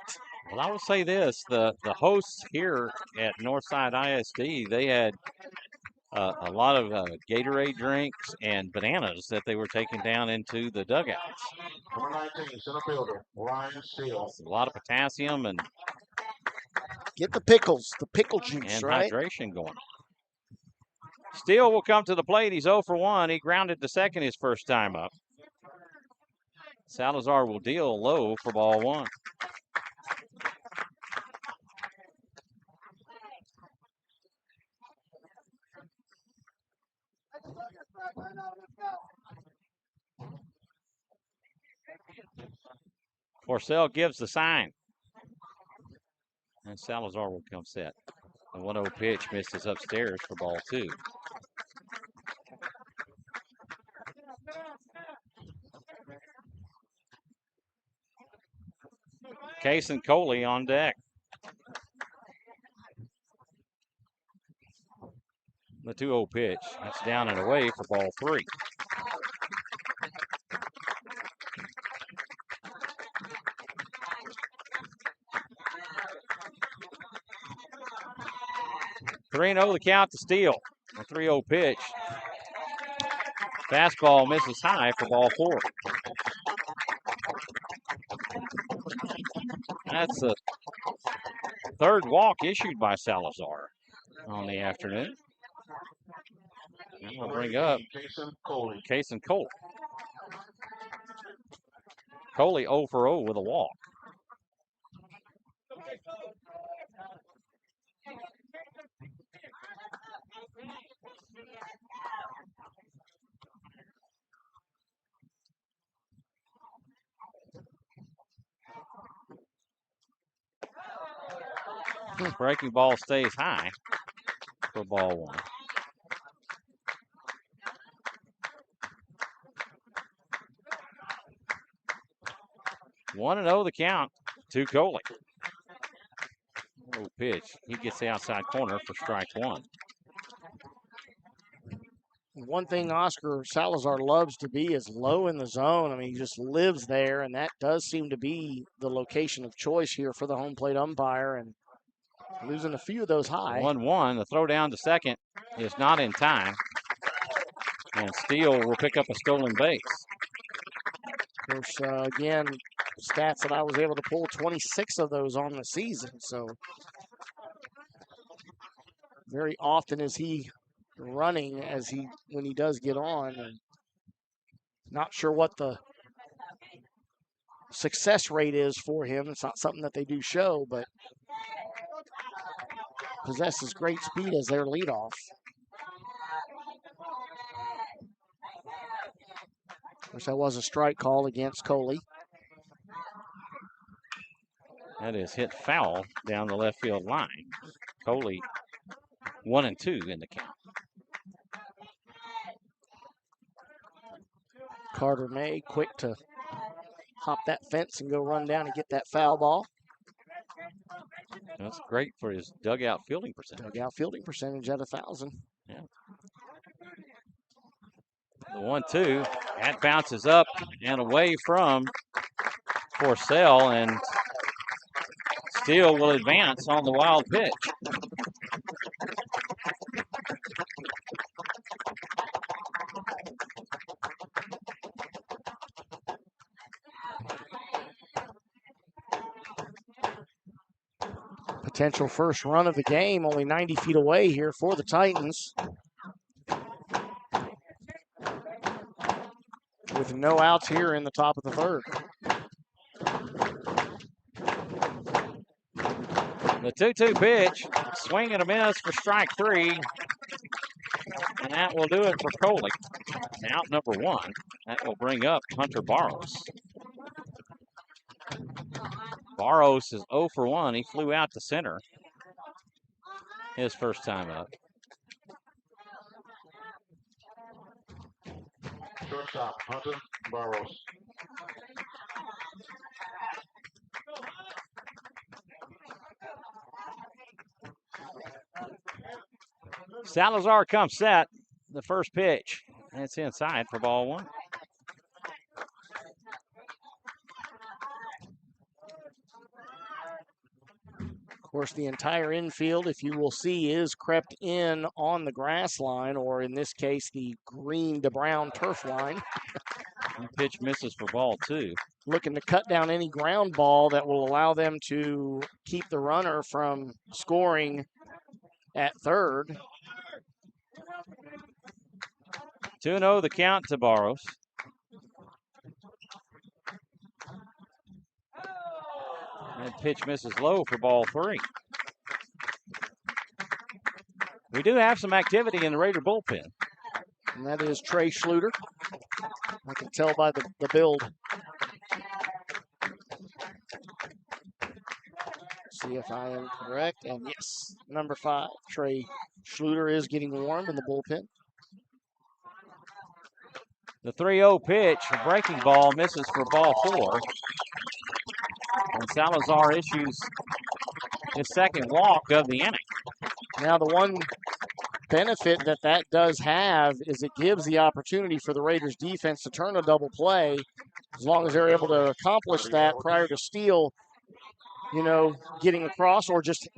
Well, I will say this, the hosts here at Northside ISD, they had a lot of Gatorade drinks and bananas that they were taking down into the dugouts. Number 19, center fielder, Ryan Steele. A lot of potassium and Get the pickles, the pickle juice, and right? hydration going. Steele will come to the plate. He's 0 for 1. He grounded to second his first time up. Salazar will deal low for ball one. Porcel gives the sign. And Salazar will come set. The 1-0 pitch misses upstairs for ball two. Case and Coley on deck. The 2-0 pitch. That's down and away for ball three. Three 0 the count to Steele. A 3-0 pitch. Fastball misses high for ball four. That's the third walk issued by Salazar on the afternoon. And we'll bring up Case and Coley. Coley 0 for 0 with a walk. Breaking ball stays high for ball one. One 1-0 the count to Coley. Oh, pitch. He gets the outside corner for strike one. One thing Oscar Salazar loves to be is low in the zone. I mean, he just lives there, and that does seem to be the location of choice here for the home plate umpire, and losing a few of those high. 1-1. The throw down to second is not in time, and Steele will pick up a stolen base. Of course, again, stats that I was able to pull, 26 of those on the season, so very often is he running when he does get on. And Not sure what the success rate is for him. It's not something that they do show, but possesses great speed as their leadoff. Wish that was a strike call against Coley. That is hit foul down the left field line. Coley 1-2 in the count. Carter May quick to hop that fence and go run down and get that foul ball. That's great for his dugout fielding percentage. Dugout fielding percentage at 1,000. Yeah. The 1-2. That bounces up and away from Porcel, and Steele will advance on the wild pitch. Potential first run of the game, only 90 feet away here for the Titans. With no outs here in the top of the third. The 2-2 pitch, swing and a miss for strike 3. And that will do it for Coley. Out number 1. That will bring up Hunter Barros. Barros is 0 for 1. He flew out to center his first time up. Shortstop, Hunter Barros. Salazar comes set. The first pitch. And it's inside for ball 1. Of course, the entire infield, if you will see, is crept in on the grass line, or in this case, the green to brown turf line. And pitch misses for ball 2. Looking to cut down any ground ball that will allow them to keep the runner from scoring at third. 2-0 the count to Barros. And pitch misses low for ball 3. We do have some activity in the Raider bullpen. And that is Trey Schluter. I can tell by the build. See if I am correct. And yes, number 5, Trey Schluter is getting warm in the bullpen. The 3-0 pitch, a breaking ball, misses for ball 4. And Salazar issues his second walk of the inning. Now, the one benefit that does have is it gives the opportunity for the Raiders defense to turn a double play. As long as they're able to accomplish that prior to Steele, getting across or just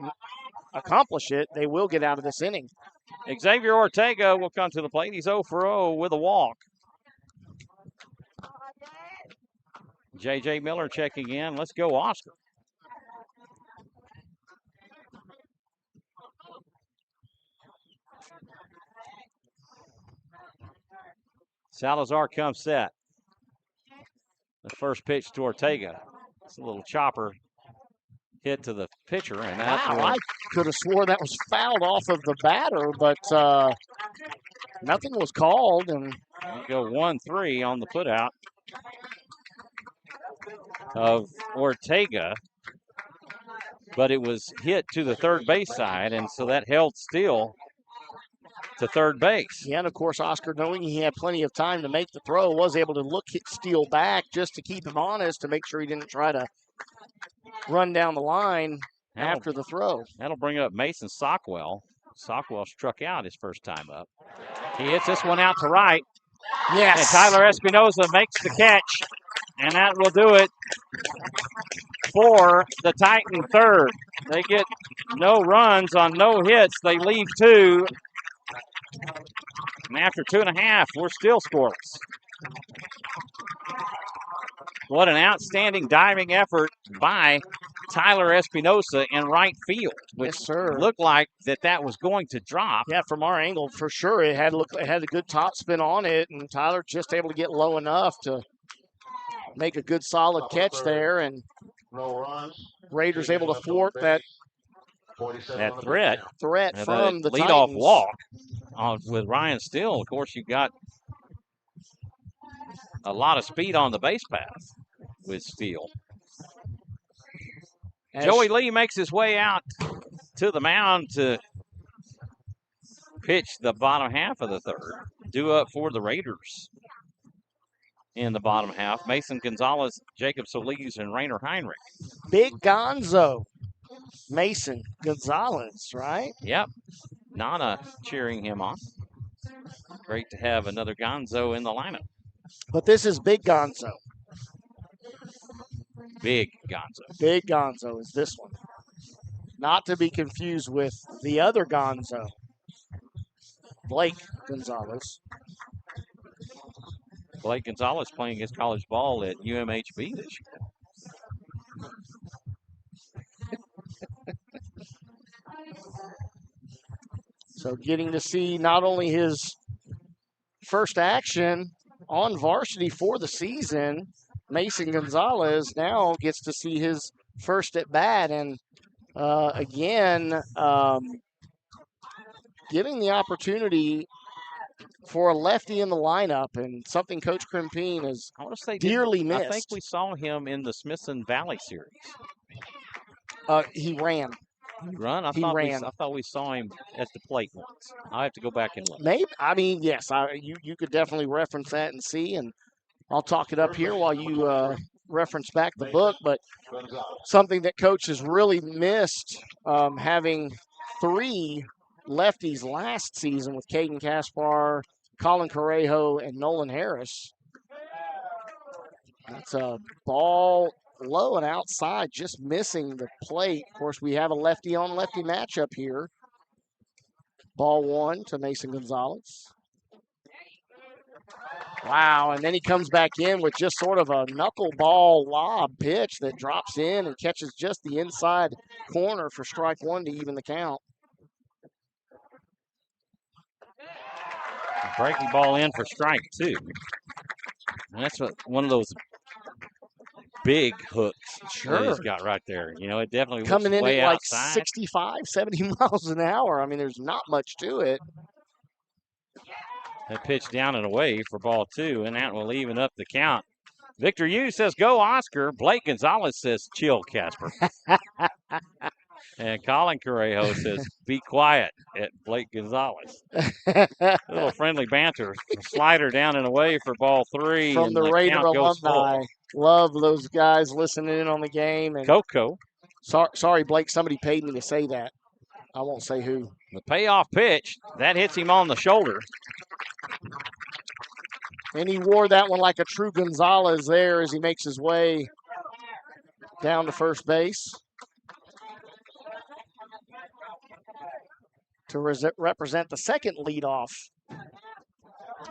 accomplish it, they will get out of this inning. Xavier Ortega will come to the plate. He's 0 for 0 with a walk. J.J. Miller checking in. Let's go, Oscar. Salazar comes set. The first pitch to Ortega. It's a little chopper hit to the pitcher. And that I could have swore that was fouled off of the batter, but nothing was called. And we go 1-3 on the putout of Ortega, but it was hit to the third base side, and so that held Steele to third base. Yeah, and of course, Oscar, knowing he had plenty of time to make the throw, was able to hit Steele back just to keep him honest, to make sure he didn't try to run down the line after the throw. That'll bring up Mason Sockwell. Sockwell struck out his first time up. He hits this one out to right. Yes. And Tyler Espinoza makes the catch, and that will do it for the Titan third. They get no runs on no hits. They leave 2. And after 2.5, we're still scoreless. What an outstanding diving effort by Tyler Espinosa in right field, which Yes, sir. looked like that was going to drop. Yeah, from our angle, for sure, it had a good top spin on it, and Tyler just able to get low enough to make a good solid catch there, and No runs. Raiders able to thwart that 47 That on the threat. pitch count. threat And from the leadoff Titans. walk with Ryan Still. Of course, you've got a lot of speed on the base path with Steele. Joey Lee makes his way out to the mound to pitch the bottom half of the third. Due up for the Raiders in the bottom half. Mason Gonzalez, Jacob Solis, and Rainer Heinrich. Big Gonzo. Mason Gonzalez, right? Yep. Nana cheering him on. Great to have another Gonzo in the lineup. But this is Big Gonzo. Big Gonzo. Big Gonzo is this one. Not to be confused with the other Gonzo, Blake Gonzalez. Blake Gonzalez playing his college ball at UMHB this year. So getting to see not only his first action on varsity for the season, Mason Gonzalez now gets to see his first at bat. And again, giving the opportunity for a lefty in the lineup, and something Coach Crimpine has dearly missed. I think we saw him in the Smithson Valley series. He ran. He ran? I thought we saw him at the plate once. I'll have to go back and look. Maybe. I mean, yes, you could definitely reference that and see, and I'll talk it up here while you reference back the book. But something that Coach has really missed, having 3 lefties last season with Caden Kaspar, Colin Correjo, and Nolan Harris. That's a ball low and outside, just missing the plate. Of course, we have a lefty-on-lefty matchup here. Ball 1 to Mason Gonzalez. Wow, and then he comes back in with just sort of a knuckleball lob pitch that drops in and catches just the inside corner for strike 1 to even the count. Breaking ball in for strike 2. And that's one of those big hooks that he's got right there. You know, it definitely coming in way at like outside. 65, 70 miles an hour. I mean, there's not much to it. That pitch down and away for ball 2, and that will even up the count. Victor Yu says, go Oscar. Blake Gonzalez says, chill, Kaspar. And Colin Correjo says, be quiet at Blake Gonzalez. Little friendly banter. Slider down and away for ball 3. From the Raider alumni. Love those guys listening in on the game. And Coco. Sorry, Blake, somebody paid me to say that. I won't say who. The payoff pitch, that hits him on the shoulder. And he wore that one like a true Gonzalez there as he makes his way down to first base to represent the second leadoff.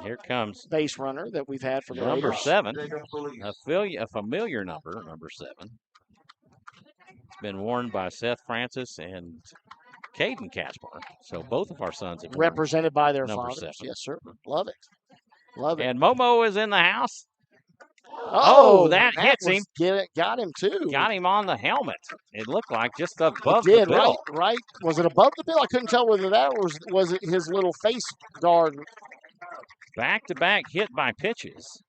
Here comes base runner that we've had for the number Raiders. 7, a familiar number 7. It's been worn by Seth Francis and Caden Kaspar. So both of our sons have represented by their number fathers. 7. Yes, sir. Love it. Love it. And Momo is in the house. Oh, that hits him. Got him too. Got him on the helmet. It looked like just above the bill. Right. Was it above the bill? I couldn't tell whether that was it his little face guard. Back-to-back hit by pitches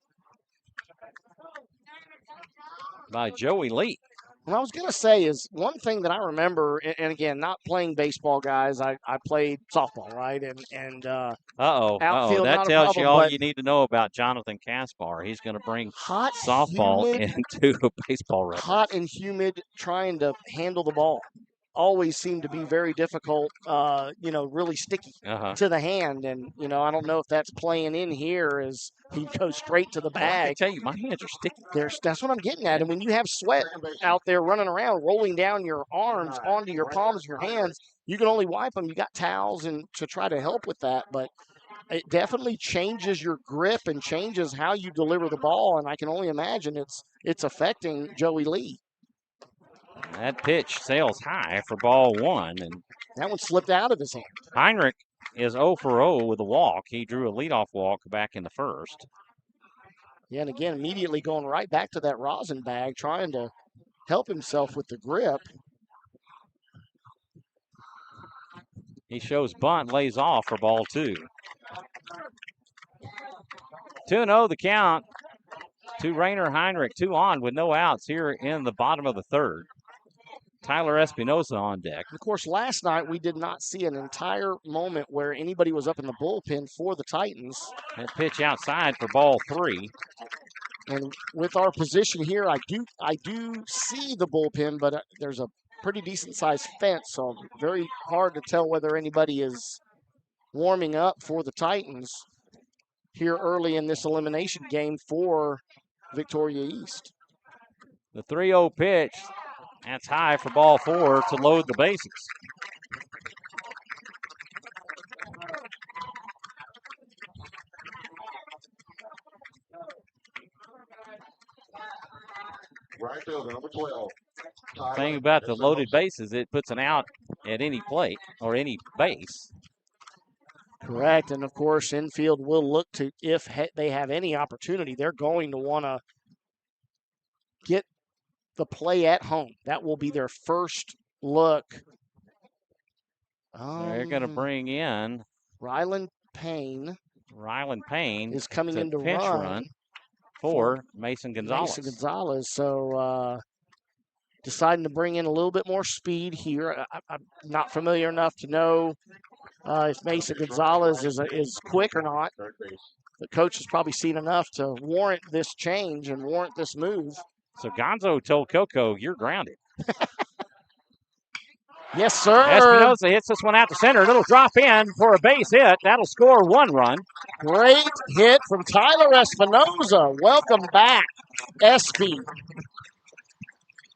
by Joey Lee. What I was going to say is one thing that I remember, and again, not playing baseball, guys. I played softball, right? And outfield, that not tells a problem, you all but you need to know about Jonathan Kaspar. He's going to bring hot, softball humid, into a baseball reference. hot and humid, trying to handle the ball. Always seemed to be very difficult, really sticky to the hand. And, I don't know if that's playing in here as he goes straight to the bag. I can tell you, my hands are sticky. That's what I'm getting at. And when you have sweat out there running around, rolling down your arms onto your palms of your hands, you can only wipe them. You got towels and to try to help with that. But it definitely changes your grip and changes how you deliver the ball. And I can only imagine it's affecting Joey Lee. That pitch sails high for ball one, and that one slipped out of his hand. Heinrich is 0 for 0 with a walk. He drew a leadoff walk back in the first. Yeah, and again, immediately going right back to that rosin bag, trying to help himself with the grip. He shows bunt, lays off for ball two. 2-0 the count to Rainer Heinrich. 2 on with no outs here in the bottom of the third. Tyler Espinosa on deck. Of course, last night we did not see an entire moment where anybody was up in the bullpen for the Titans. That pitch outside for ball three. And with our position here, I do see the bullpen, but there's a pretty decent-sized fence, so very hard to tell whether anybody is warming up for the Titans here early in this elimination game for Victoria East. The 3-0 pitch. That's high for ball four to load the bases. Right fielder, number 12. Thing about the loaded bases, it puts an out at any plate or any base. Correct, and of course, infield will look to, if they have any opportunity, they're going to want to get the play at home. That will be their first look. They're going to bring in Ryland Payne. Ryland Payne is coming to into pinch run for Mason Gonzalez. Mason Gonzalez. So deciding to bring in a little bit more speed here. I'm not familiar enough to know if Mason Gonzalez is quick or not. The coach has probably seen enough to warrant this change and warrant this move. So Gonzo told Coco, "You're grounded." Yes, sir. Espinosa hits this one out to center. It'll drop in for a base hit. That'll score one run. Great hit from Tyler Espinosa. Welcome back, Espy.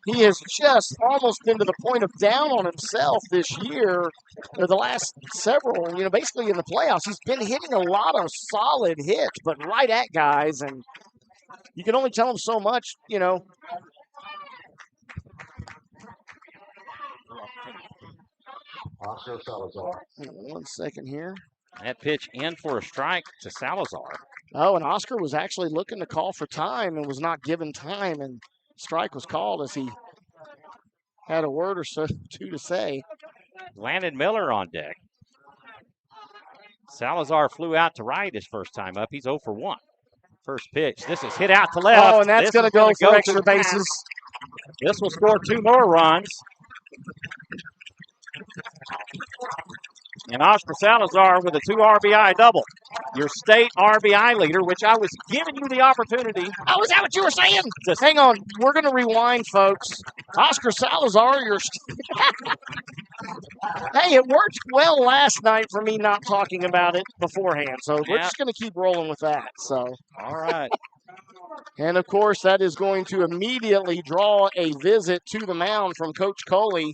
He has just almost been to the point of down on himself this year, or the last several, basically in the playoffs. He's been hitting a lot of solid hits, but right at guys, and you can only tell him so much, Oscar Salazar. 1 second here. That pitch in for a strike to Salazar. Oh, and Oscar was actually looking to call for time and was not given time, and strike was called as he had a word or two to say. Landon Miller on deck. Salazar flew out to right his first time up. He's 0 for 1. First pitch. This is hit out to left. Oh, and that's going to go for extra bases. This will score 2 more runs. And Oscar Salazar with a 2 RBI double. Your state RBI leader, which I was giving you the opportunity. Oh, is that what you were saying? Just hang on. We're going to rewind, folks. Oscar Salazar, your Hey, it worked well last night for me not talking about it beforehand. So we're just going to keep rolling with that. So, all right. And, of course, that is going to immediately draw a visit to the mound from Coach Coley.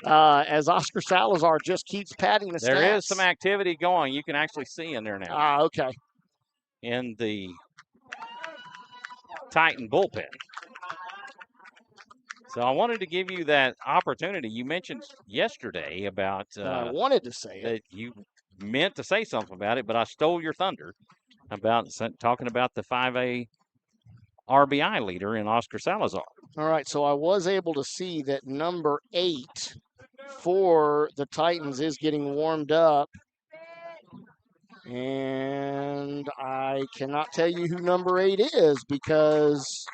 As Oscar Salazar just keeps patting the stats. There is some activity going. You can actually see in there now. Okay. In the Titan bullpen. So I wanted to give you that opportunity. You mentioned yesterday about I wanted to say that you meant to say something about it, but I stole your thunder about talking about the 5A RBI leader in Oscar Salazar. All right, so I was able to see that number 8 for the Titans is getting warmed up. And I cannot tell you who number 8 is because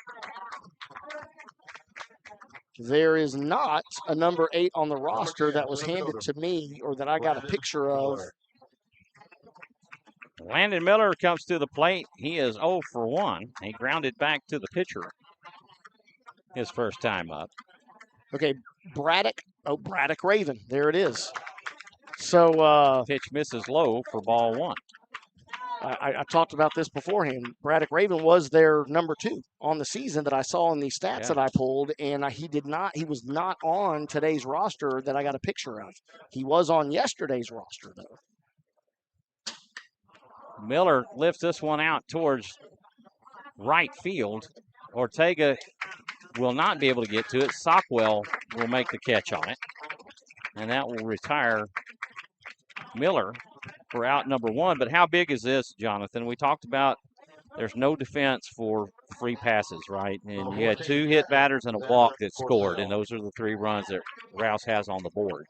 there is not a number 8 on the roster that was handed to me or that I got a picture of. Landon Miller comes to the plate. He is 0 for 1. He grounded back to the pitcher his first time up. Okay, Braddock. Oh, Braddock Raven. There it is. So pitch misses low for ball 1. I talked about this beforehand. Braddock Raven was their number 2 on the season that I saw in the stats that I pulled, and he was not on today's roster that I got a picture of. He was on yesterday's roster, though. Miller lifts this one out towards right field. Ortega will not be able to get to it. Sockwell will make the catch on it, and that will retire Miller for out number one. But how big is this, Jonathan? We talked about there's no defense for free passes, right? And you had 2 hit batters and a walk that scored, and those are the 3 runs that Rouse has on the board.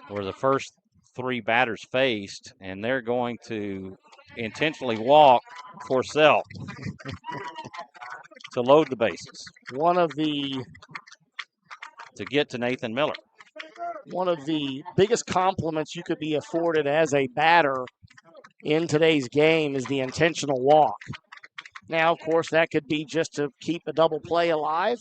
Where the first 3 batters faced, and they're going to intentionally walk Forsell to load the bases. To get to Nathan Miller. One of the biggest compliments you could be afforded as a batter in today's game is the intentional walk. Now, of course, that could be just to keep a double play alive.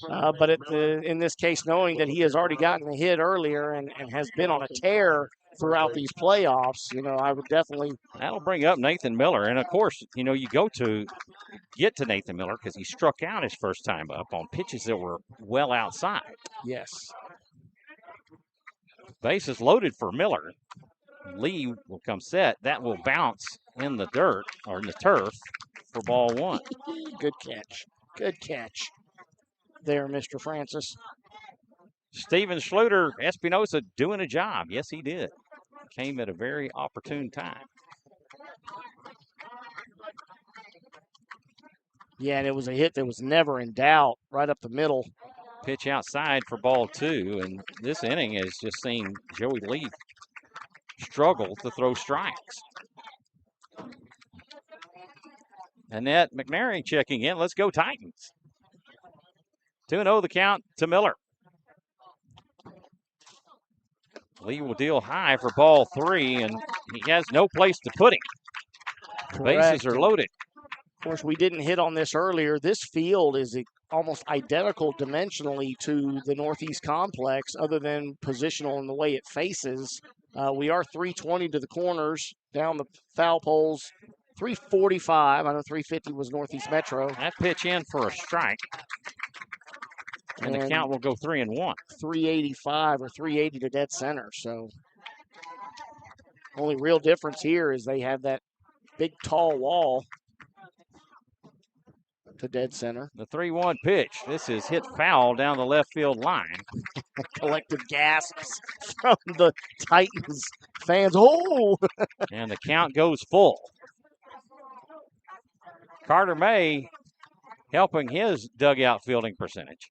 But in this case, knowing that he has already gotten a hit earlier and has been on a tear throughout these playoffs, I would definitely. That'll bring up Nathan Miller. And, of course, you go to get to Nathan Miller because he struck out his first time up on pitches that were well outside. Yes. Bases loaded for Miller. Lee will come set. That will bounce in the dirt or in the turf for ball 1. Good catch. Good catch there, Mr. Francis. Steven Schluter, Espinosa doing a job. Yes, he did. Came at a very opportune time. Yeah, and it was a hit that was never in doubt, right up the middle. Pitch outside for ball 2, and this inning has just seen Joey Lee struggle to throw strikes. Annette McNary checking in. Let's go Titans. 2-0 the count to Miller. Lee will deal high for ball 3, and he has no place to put him. Correct. Bases are loaded. Of course, we didn't hit on this earlier. This field is almost identical dimensionally to the Northeast Complex, other than positional in the way it faces. We are 320 to the corners, down the foul poles, 345. I know 350 was Northeast Metro. That pitch in for a strike. And the count will go 3-1. 385 or 380 to dead center. So, only real difference here is they have that big, tall wall to dead center. The 3-1 pitch. This is hit foul down the left field line. Collective gasps from the Titans fans. Oh! And the count goes full. Carter May helping his dugout fielding percentage.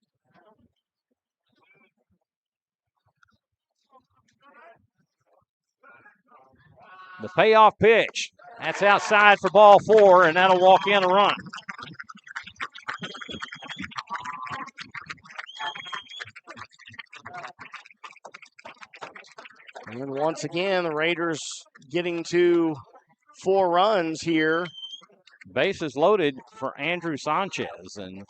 The payoff pitch. That's outside for ball 4, and that'll walk in a run. And once again, the Raiders getting to 4 runs here. Bases loaded for Andrew Sanchez. And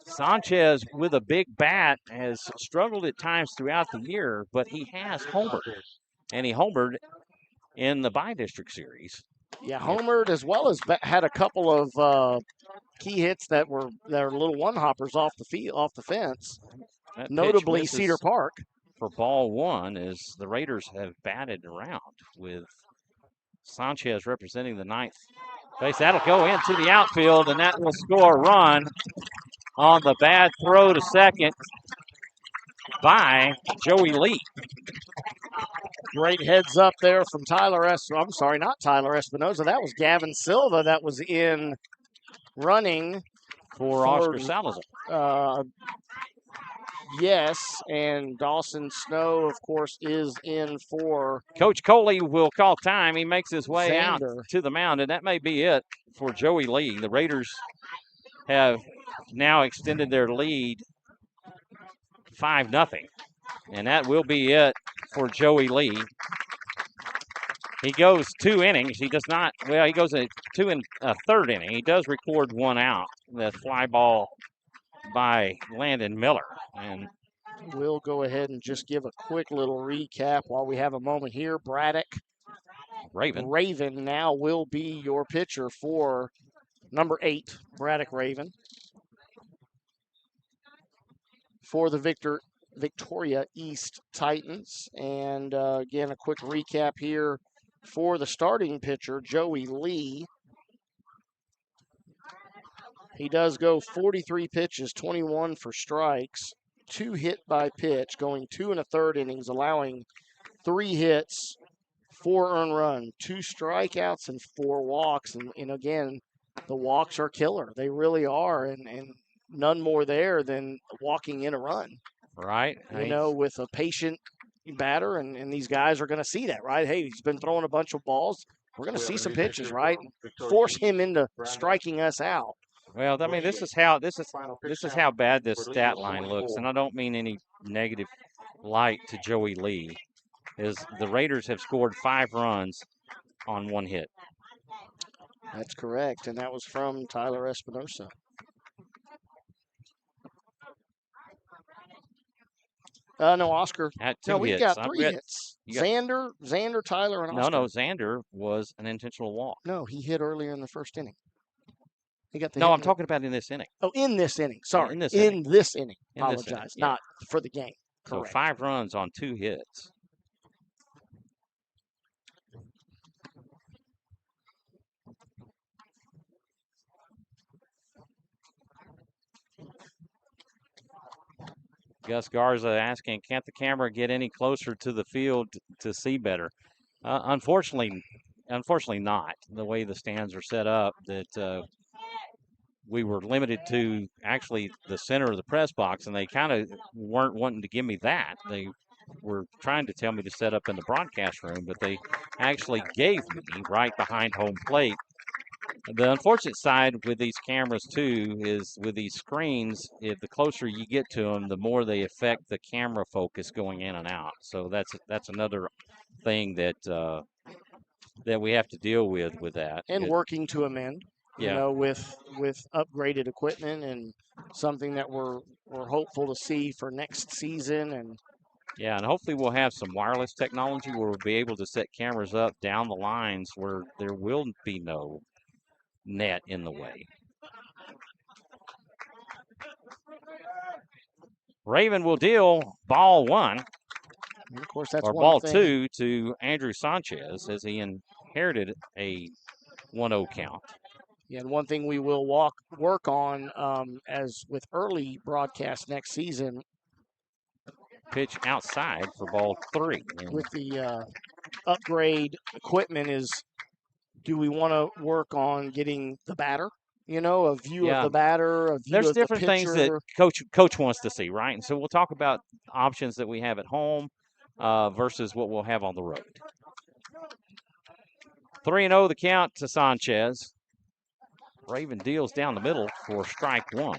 Sanchez, with a big bat, has struggled at times throughout the year, but he has homered. And he homered in the Bi-District Series. Yeah, homered as well as had a couple of key hits that were little one-hoppers off the fence, That notably pitch Cedar Park. For ball 1, as the Raiders have batted around with Sanchez representing the 9th base. That'll go into the outfield, and that will score a run on the bad throw to second by Joey Lee. Great heads up there from I'm sorry, not Tyler Espinosa. That was Gavin Silva that was in running for Oscar Salazar. Yes, and Dawson Snow, of course, is in for Coach Coley will call time. He makes his way Xander out to the mound, and that may be it for Joey Lee. The Raiders have now extended their lead 5-0, and that will be it for Joey Lee. He goes 2 innings. He does not, he goes a 2 and a third inning. He does record 1 out, the fly ball by Landon Miller. And we'll go ahead and just give a quick little recap while we have a moment here. Braddock Raven now will be your pitcher for number 8, Braddock Raven. For the Victoria East Titans. And again, a quick recap here for the starting pitcher, Joey Lee. He does go 43 pitches, 21 for strikes, 2 hit by pitch, going 2 1/3 innings, allowing 3 hits, 4 earned run, 2 strikeouts, and 4 walks. And again, the walks are killer. They really are. And none more there than walking in a run. Right. With a patient batter, and these guys are going to see that, right? Hey, he's been throwing a bunch of balls. We're going to see some pitches, right? Force him into striking us out. Well, I mean, this is how bad this stat line looks, and I don't mean any negative light to Joey Lee. Is the Raiders have scored 5 runs on 1 hit. That's correct, and that was from Tyler Espinosa. No, Oscar. At 2 No, we've hits. got 3 hits. Xander, Tyler, and Oscar. No, Xander was an intentional walk. No, he hit earlier in the first inning. He got the No, I'm talking about in this inning. Oh, in this inning. Sorry. In this inning. In Apologize. this inning, yeah. Not for the game. Correct. So 5 runs on 2 hits. Gus Garza asking, can't the camera get any closer to the field to see better? Unfortunately not. The way the stands are set up, that we were limited to actually the center of the press box, and they kind of weren't wanting to give me that. They were trying to tell me to set up in the broadcast room, but they actually gave me right behind home plate. The unfortunate side with these cameras, too, is with these screens, if the closer you get to them, the more they affect the camera focus going in and out. So that's another thing that we have to deal with that. And working to amend, yeah. With upgraded equipment and something that we're hopeful to see for next season. And yeah, and hopefully we'll have some wireless technology where we'll be able to set cameras up down the lines where there will be no net in the way. Raven will deal ball 1. And of course, that's or one ball thing. 2 to Andrew Sanchez as he inherited a 1-0 count. Yeah, and one thing we will work on as with early broadcast next season. Pitch outside for ball 3. With the upgrade equipment is, do we want to work on getting the batter? A view of the batter, a view There's of different the things that coach wants to see, right? And so we'll talk about options that we have at home versus what we'll have on the road. 3-0 the count to Sanchez. Raven deals down the middle for strike 1.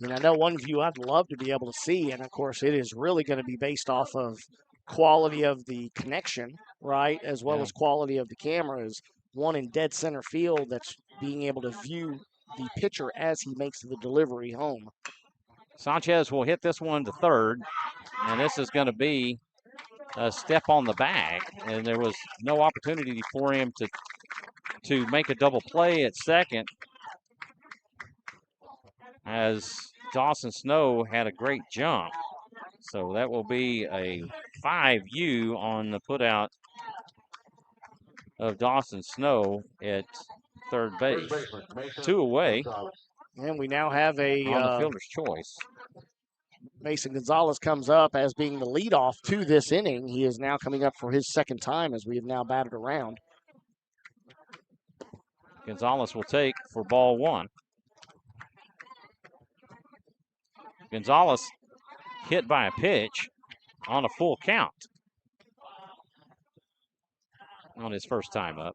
And I know one view I'd love to be able to see, and of course it is really going to be based off of quality of the connection, right, as well as quality of the cameras. One in dead center field that's being able to view the pitcher as he makes the delivery home. Sanchez will hit this one to third, and this is going to be a step on the bag, and there was no opportunity for him to make a double play at second, as Dawson Snow had a great jump. So that will be a 5U on the putout of Dawson Snow at third base. 2 away. And we now have a on the fielder's choice. Mason Gonzalez comes up as being the leadoff to this inning. He is now coming up for his second time as we have now batted around. Gonzalez will take for ball 1. Gonzalez hit by a pitch on a full count on his first time up.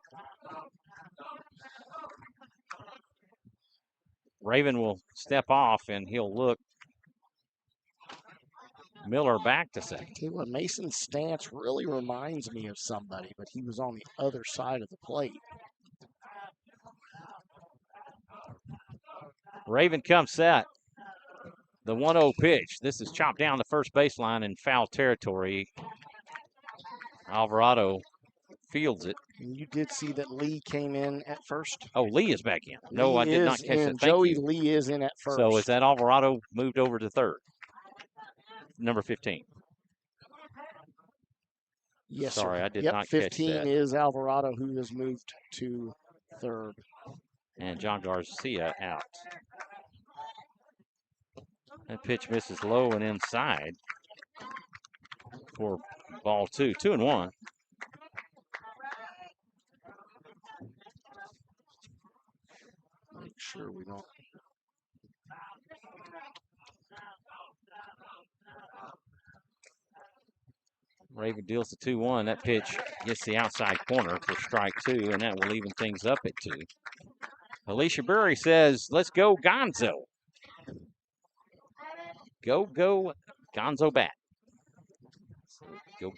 Raven will step off and he'll look Miller back to second. Tell you what, Mason's stance really reminds me of somebody, but he was on the other side of the plate. Raven comes set. The 1-0 pitch. This is chopped down the first baseline in foul territory. Alvarado fields it. And you did see that Lee came in at first. Oh, Lee is back in. No, I did not catch that. Joey Lee is in at first. So is that Alvarado moved over to third? Number 15. Yes, sorry, sir. I did not catch that. 15 is Alvarado, who has moved to third. And John Garcia out. That pitch misses low and inside for ball 2. 2-1. Make sure we don't. Raven deals the 2-1. That pitch gets the outside corner for strike 2, and that will even things up at 2. Alicia Burry says, let's go Gonzo. Go Gonzo bat.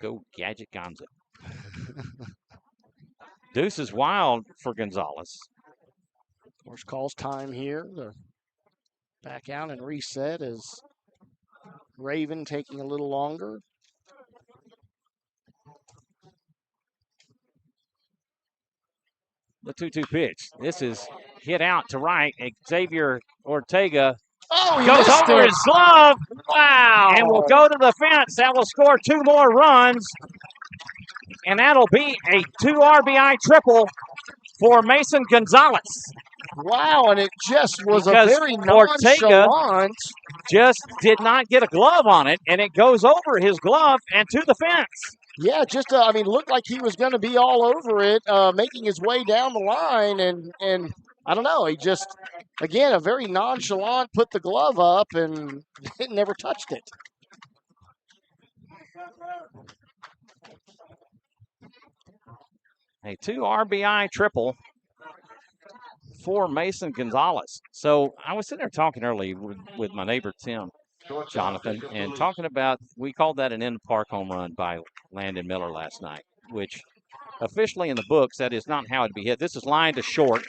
Go Gadget Gonzo. Deuce is wild for Gonzalez. Of course, calls time here. The back out and reset is Raven taking a little longer. The 2-2 pitch. This is hit out to right. Xavier Ortega goes over his glove. Wow. And will go to the fence. That will score 2 more runs. And that'll be a 2 RBI triple for Mason Gonzalez. Wow, and it just was Because a very Ortega nonchalant. Just did not get a glove on it, and it goes over his glove and to the fence. Yeah, just, looked like he was going to be all over it, making his way down the line, and I don't know, he just, again, a very nonchalant, put the glove up and never touched it. A 2 RBI triple for Mason Gonzalez. So I was sitting there talking early with my neighbor Tim, Jonathan, and talking about, we called that an in-park home run by Landon Miller last night, which officially in the books, that is not how it'd be hit. This is line to short,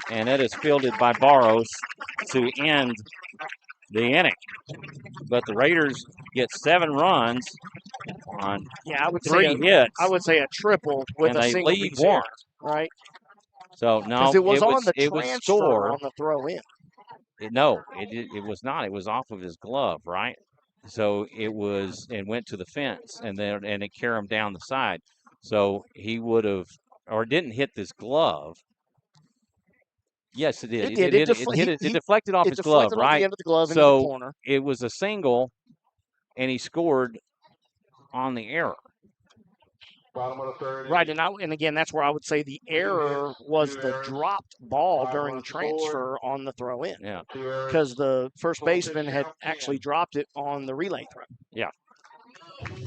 and it is fielded by Barros to end the inning. But the Raiders get 7 runs on 3 hits. I would say a triple with and a they single lead base hit, 1. right? So no, Because it was on the it was transfer scored. on the throw in. No, it was not. It was off of his glove, right? So it was, and went to the fence, and it carried him down the side. So he would have, or didn't hit this glove. Yes, it did. It deflected off his glove, right? Off the end of the glove into So the corner. it was a single, and he scored on the error. Bottom of the third. Right, and again, that's where I would say the error was the dropped ball during transfer on the throw in. Yeah. Because the first baseman had actually dropped it on the relay throw. Yeah.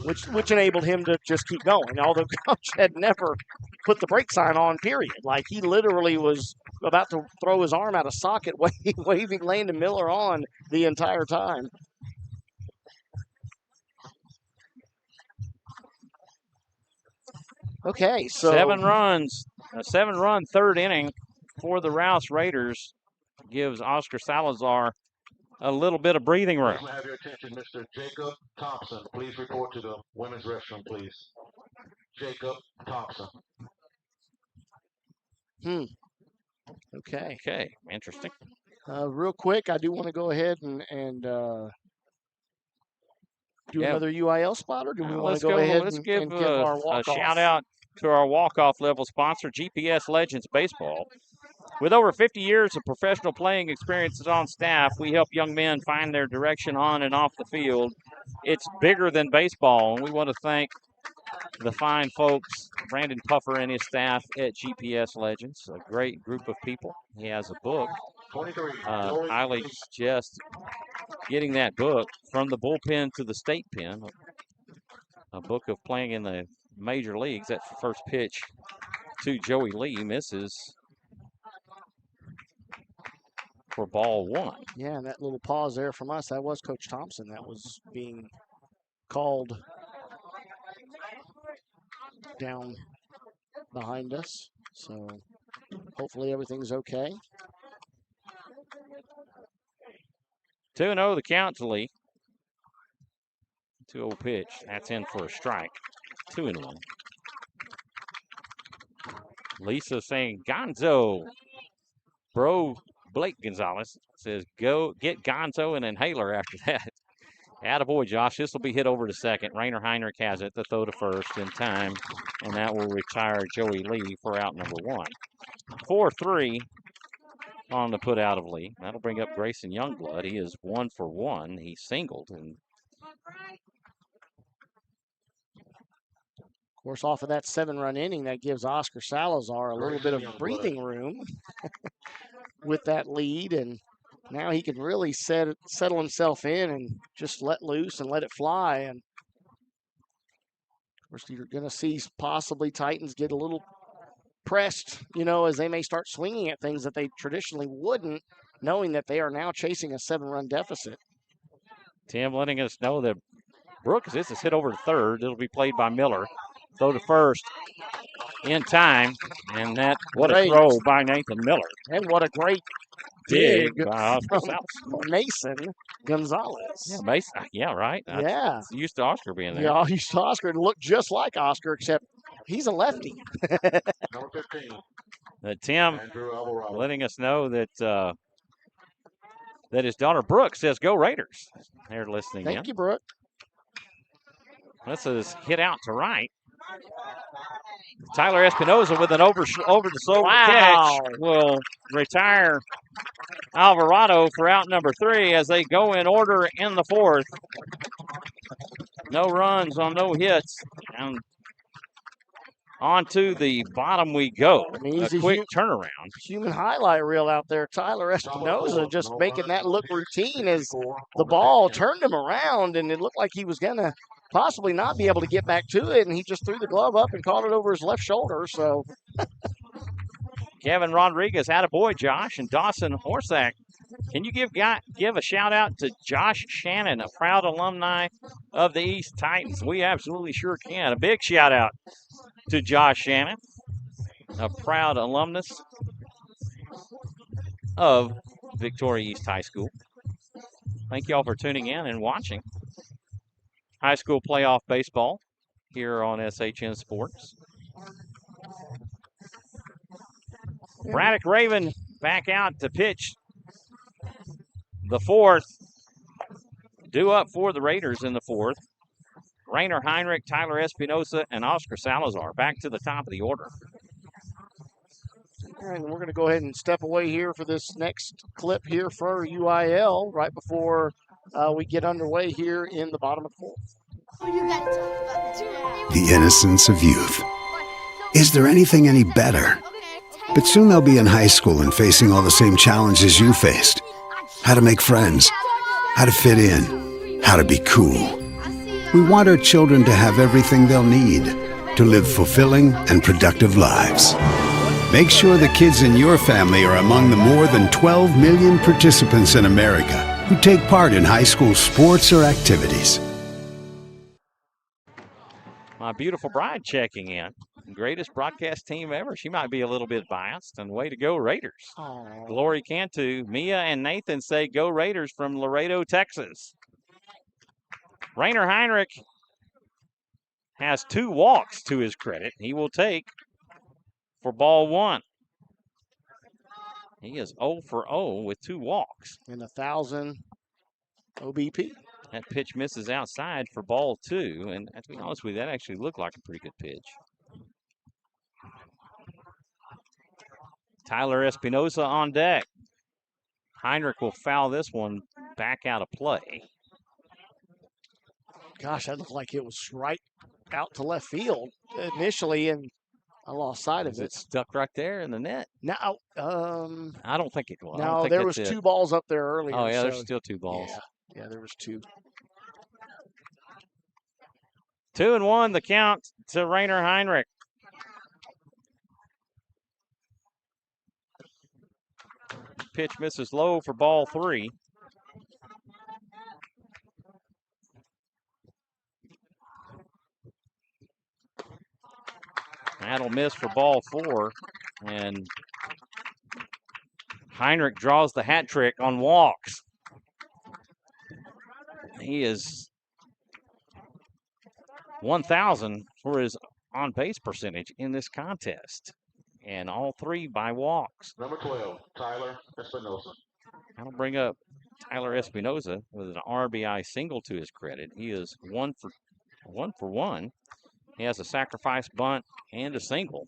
Which enabled him to just keep going, although Coach had never put the brake sign on, period. Like, he literally was about to throw his arm out of socket, waving Landon Miller on the entire time. Okay, so 7 runs, a 7-run third inning for the Rouse Raiders gives Oscar Salazar a little bit of breathing room. May I have your attention, Mr. Jacob Thompson. Please report to the women's restroom, please. Jacob Thompson. Okay. Okay, interesting. Real quick, I do want to go ahead and do another UIL spot, or do we want to go ahead and give our walk-off? A shout-out to our walk-off level sponsor, GPS Legends Baseball. With over 50 years of professional playing experiences on staff, we help young men find their direction on and off the field. It's bigger than baseball, and we want to thank the fine folks, Brandon Puffer and his staff at GPS Legends, a great group of people. He has a book. Eiley just getting that book, From the Bullpen to the State Pen, a book of playing in the major leagues. That first pitch to Joey Lee misses for ball 1. Yeah, and that little pause there from us, that was Coach Thompson that was being called down behind us. So hopefully everything's okay. 2-0 the count to Lee. 2-0 pitch. That's in for a strike. 2-1. Lisa saying, Gonzo. Bro, Blake Gonzalez says, go get Gonzo and inhaler after that. Attaboy, Josh. This will be hit over to second. Rainer Heinrich has it. The throw to first in time. And that will retire Joey Lee for out number 1. 4-3 on the put out of Lee. That'll bring up Grayson Youngblood. He is 1 for 1. He singled. And of course, off of that 7-run inning, that gives Oscar Salazar a little bit of breathing room with that lead. And now he can really settle himself in and just let loose and let it fly. And of course, you're going to see possibly Titans get a little pressed, as they may start swinging at things that they traditionally wouldn't, knowing that they are now chasing a 7-run deficit. Tim letting us know that Brooks, this is hit over to third. It'll be played by Miller. Throw to first in time. And what a throw by Nathan Miller. And what a great dig dig by Oscar from Mason Gonzalez. Yeah, Mason. Yeah, right. Yeah. Used to Oscar being there. Yeah, used to Oscar. It looked just like Oscar, except he's a lefty. Number 15. Tim Andrew Alvarado. letting us know that that his daughter Brooke says, "Go Raiders." They're listening in. Thank you, Brooke. This is hit out to right. Tyler Espinoza with an over the shoulder catch will retire Alvarado for out number 3 as they go in order in the 4th. No runs on no hits. And on to the bottom we go. A quick turnaround. Human highlight reel out there. Tyler Espinoza just making that look routine as the ball turned him around, and it looked like he was going to possibly not be able to get back to it, and he just threw the glove up and caught it over his left shoulder. So Kevin Rodriguez had a boy, Josh, and Dawson Horsack. Can you give a shout out to Josh Shannon, a proud alumni of the East Titans? We absolutely sure can. A big shout out to Josh Shannon, a proud alumnus of Victoria East High School. Thank you all for tuning in and watching high school playoff baseball here on SHN Sports. Braddock Raven back out to pitch the 4th. Due up for the Raiders in the 4th. Rainer Heinrich, Tyler Espinoza, and Oscar Salazar back to the top of the order. And we're going to go ahead and step away here for this next clip here for UIL right before we get underway here in the bottom of the 4th. The innocence of youth. Is there anything any better? But soon they'll be in high school and facing all the same challenges you faced. How to make friends, how to fit in, how to be cool. We want our children to have everything they'll need to live fulfilling and productive lives. Make sure the kids in your family are among the more than 12 million participants in America who take part in high school sports or activities. My beautiful bride checking in. Greatest broadcast team ever. She might be a little bit biased, and way to go Raiders. Aww. Glory Cantu. Mia and Nathan say go Raiders from Laredo, Texas. Rainer Heinrich has 2 walks to his credit. He will take for ball 1. He is 0 for 0 with 2 walks. And 1,000 OBP. That pitch misses outside for ball 2. And to be honest with you, that actually looked like a pretty good pitch. Tyler Espinoza on deck. Heinrich will foul this one back out of play. Gosh, that looked like it was right out to left field initially, and I lost sight of it. It's stuck right there in the net. Now, I don't think it was. No, there was 2 balls up there earlier. Oh, yeah, there's still 2 balls. Yeah, there was 2. 2-1 the count to Rainer Heinrich. Pitch misses low for ball 3. That'll miss for ball 4. And Heinrich draws the hat trick on walks. He is 1,000 for his on-base percentage in this contest. And all 3 by walks. Number 12, Tyler Espinoza. That'll bring up Tyler Espinoza with an RBI single to his credit. He is 1 for 1. He has a sacrifice bunt and a single.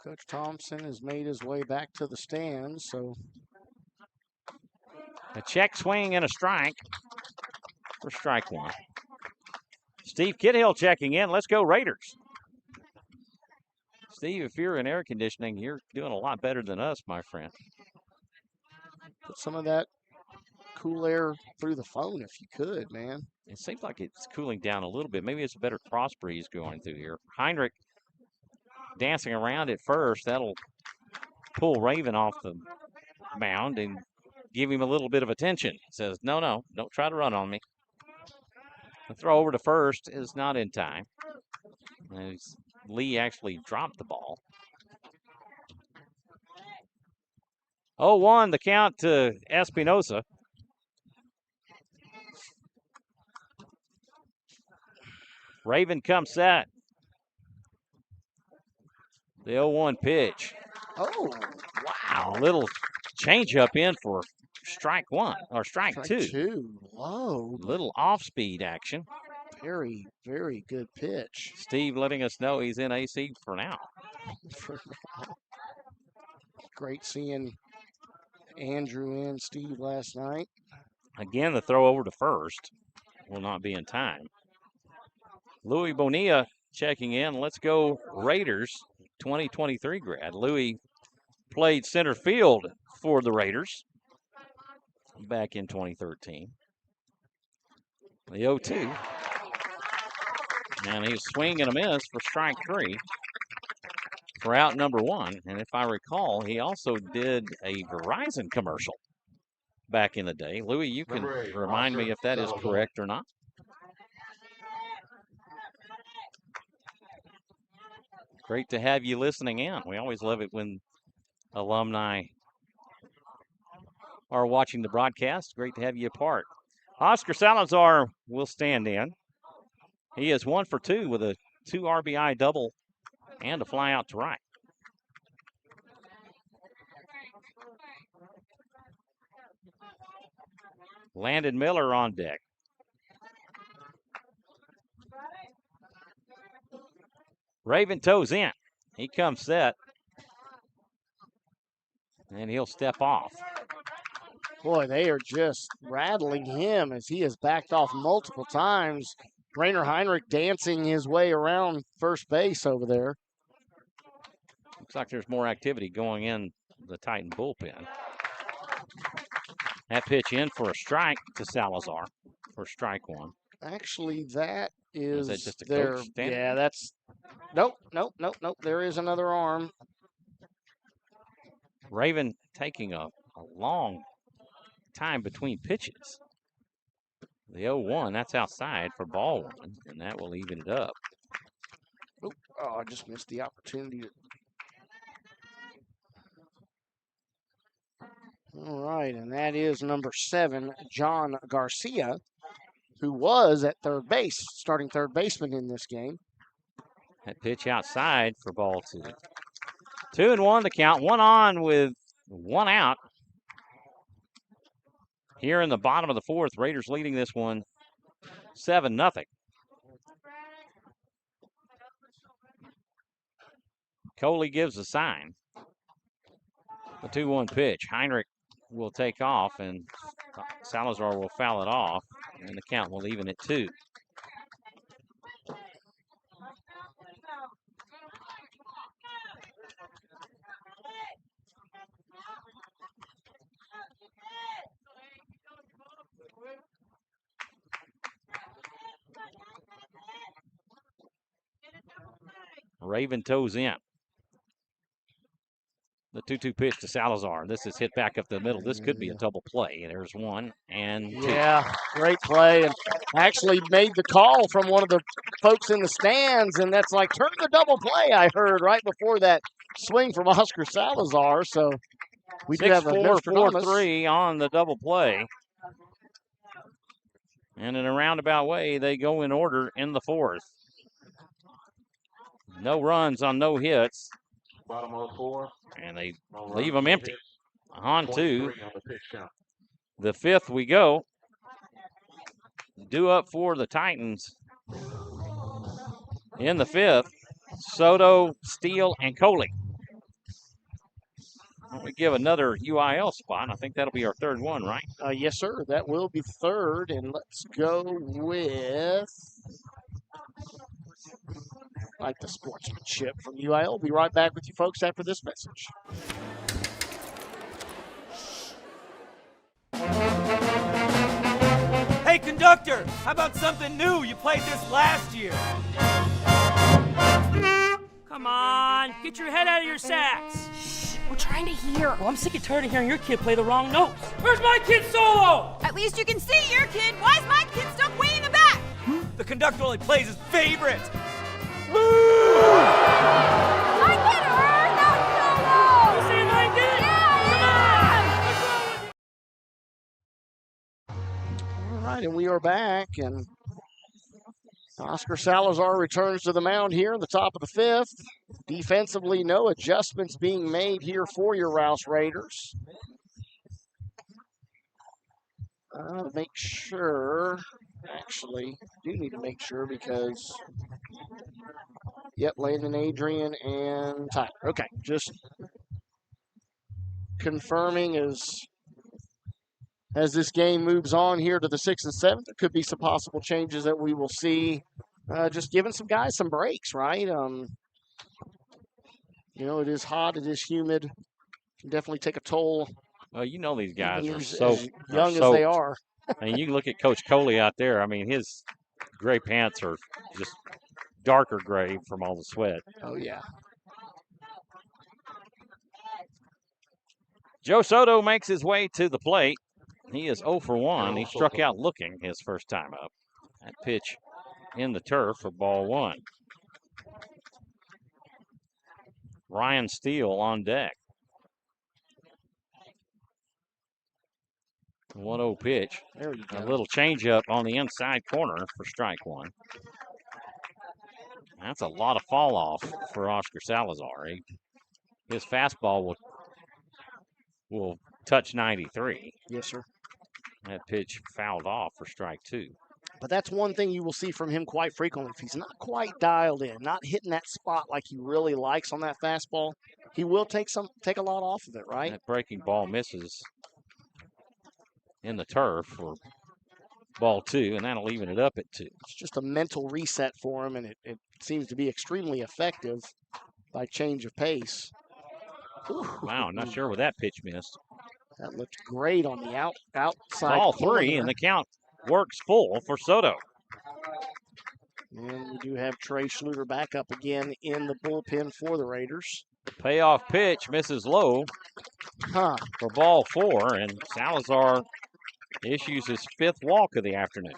Coach Thompson has made his way back to the stands, so A check swing and a strike for strike one. Steve Kidhill checking in. Let's go Raiders. Steve, if you're in air conditioning, you're doing a lot better than us, my friend. put some of that cool air through the phone if you could, man. It seems like it's cooling down a little bit. Maybe it's a better cross breeze going through here. Heinrich dancing around at first. That'll pull Raven off the mound and give him a little bit of attention. Says, no, don't try to run on me. The throw over to first is not in time. As Lee actually dropped the ball. 0-1 the count to Espinosa. Raven comes set. The 0-1 pitch. Oh, Wow. A little changeup in for strike one, or strike two. Whoa. Little off-speed action. Very, very good pitch. Steve letting us know he's in AC for now. Great seeing Andrew and Steve last night. Again, the throw over to first will not be in time. Louis Bonilla checking in. Let's go Raiders, 2023 grad. Louis played center field for the Raiders back in 2013. The 0-2. And he's swinging and a miss for strike three for out number one. And if I recall, he also did a Verizon commercial back in the day. Louis, you can remind me if that is correct or not. Great to have you listening in. We always love it when alumni are watching the broadcast. Great to have you a part. Oscar Salazar will stand in. He is 1 for 2 with a 2 RBI double and a fly out to right. Landon Miller on deck. Raven toes in. He comes set. And he'll step off. Boy, they are just rattling him as he has backed off multiple times. Rainer Heinrich dancing his way around first base over there. Looks like there's more activity going in the Titan bullpen. That pitch in for a strike to Salazar for strike one. Actually, that is that just a their, coach standing? yeah, that's, nope. There is another arm. Raven taking a long time between pitches. The 0-1, that's outside for ball one, and that will even it up. Oh, I just missed the opportunity. All right, and that is number 7, John Garcia, who was at third base, starting third baseman in this game. That pitch outside for ball 2. 2-1 the count, 1 on with 1 out. Here in the bottom of the 4th, Raiders leading this one 7-0. Coley gives a sign. The 2-1 pitch. Heinrich will take off, and Salazar will foul it off, and the count will even at 2. Raven toes in. The 2-2 pitch to Salazar. This is hit back up the middle. This could be a double play. There's 1 and 2. Yeah, great play. And actually made the call from one of the folks in the stands, and that's like, turn the double play, I heard right before that swing from Oscar Salazar. So we did have a 6-4-4-3 on the double play. And in a roundabout way, they go in order in the 4th. No runs on no hits. Bottom of the 4th. And they leave them empty. On to the 5th we go. Due up for the Titans in the 5th. Soto, Steele, and Coley. We give another UIL spot. I think that'll be our third one, right? Yes, sir. That will be third. And let's go with, like the sportsmanship from UIL. We'll be right back with you folks after this message. Hey, conductor, how about something new? You played this last year. Come on, get your head out of your sacks. Shh, we're trying to hear. Well, I'm sick and tired of hearing your kid play the wrong notes. Where's my kid solo? At least you can see your kid. Why is my kid stuck way in the back? The conductor only plays his favorite. My kid heard that solo! You saying I did? Yeah! All right, and we are back. And Oscar Salazar returns to the mound here in the top of the fifth. Defensively, no adjustments being made here for your Rouse Raiders. Make sure, actually, do need to make sure because, yep, Landon Adrian and Tyler. Okay, just confirming as this game moves on here to the 6th and 7th, there could be some possible changes that we will see. Just giving some guys some breaks, right? It is hot, it is humid. Can definitely take a toll. Well, you know these guys are as soaked. young as they are. And you can look at Coach Coley out there. I mean, his gray pants are just darker gray from all the sweat. Oh, yeah. Joe Soto makes his way to the plate. He is 0 for 1. He struck out looking his first time up. That pitch in the turf for ball one. Ryan Steele on deck. 1-0 pitch. There you go. A little changeup on the inside corner for strike one. That's a lot of fall off for Oscar Salazar. His fastball will touch 93. Yes, sir. That pitch fouled off for strike two. But that's one thing you will see from him quite frequently. If he's not quite dialed in, not hitting that spot like he really likes on that fastball, he will take a lot off of it, right? That breaking ball misses in the turf for ball two, and that'll even it up at 2. It's just a mental reset for him, and it seems to be extremely effective by change of pace. Ooh. Wow, not sure where that pitch missed. That looked great on the outside. Ball 3, and the count works full for Soto. And we do have Trey Schluter back up again in the bullpen for the Raiders. Payoff pitch misses low for ball 4, and Salazar issues his 5th walk of the afternoon.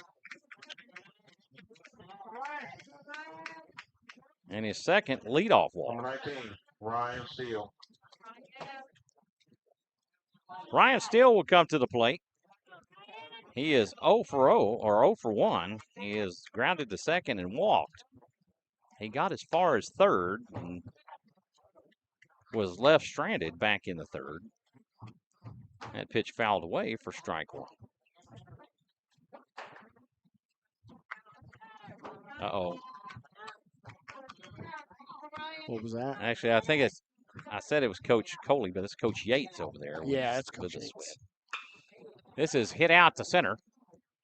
And his 2nd leadoff walk. 19, Ryan Steele. Ryan Steele will come to the plate. He is 0 for 0, or 0 for 1. He is grounded to second and walked. He got as far as third and was left stranded back in the third. That pitch fouled away for strike one. Uh-oh. What was that? Actually, I said it was Coach Coley, but it's Coach Yates over there. Yeah, it's Coach Yates. This is hit out to center.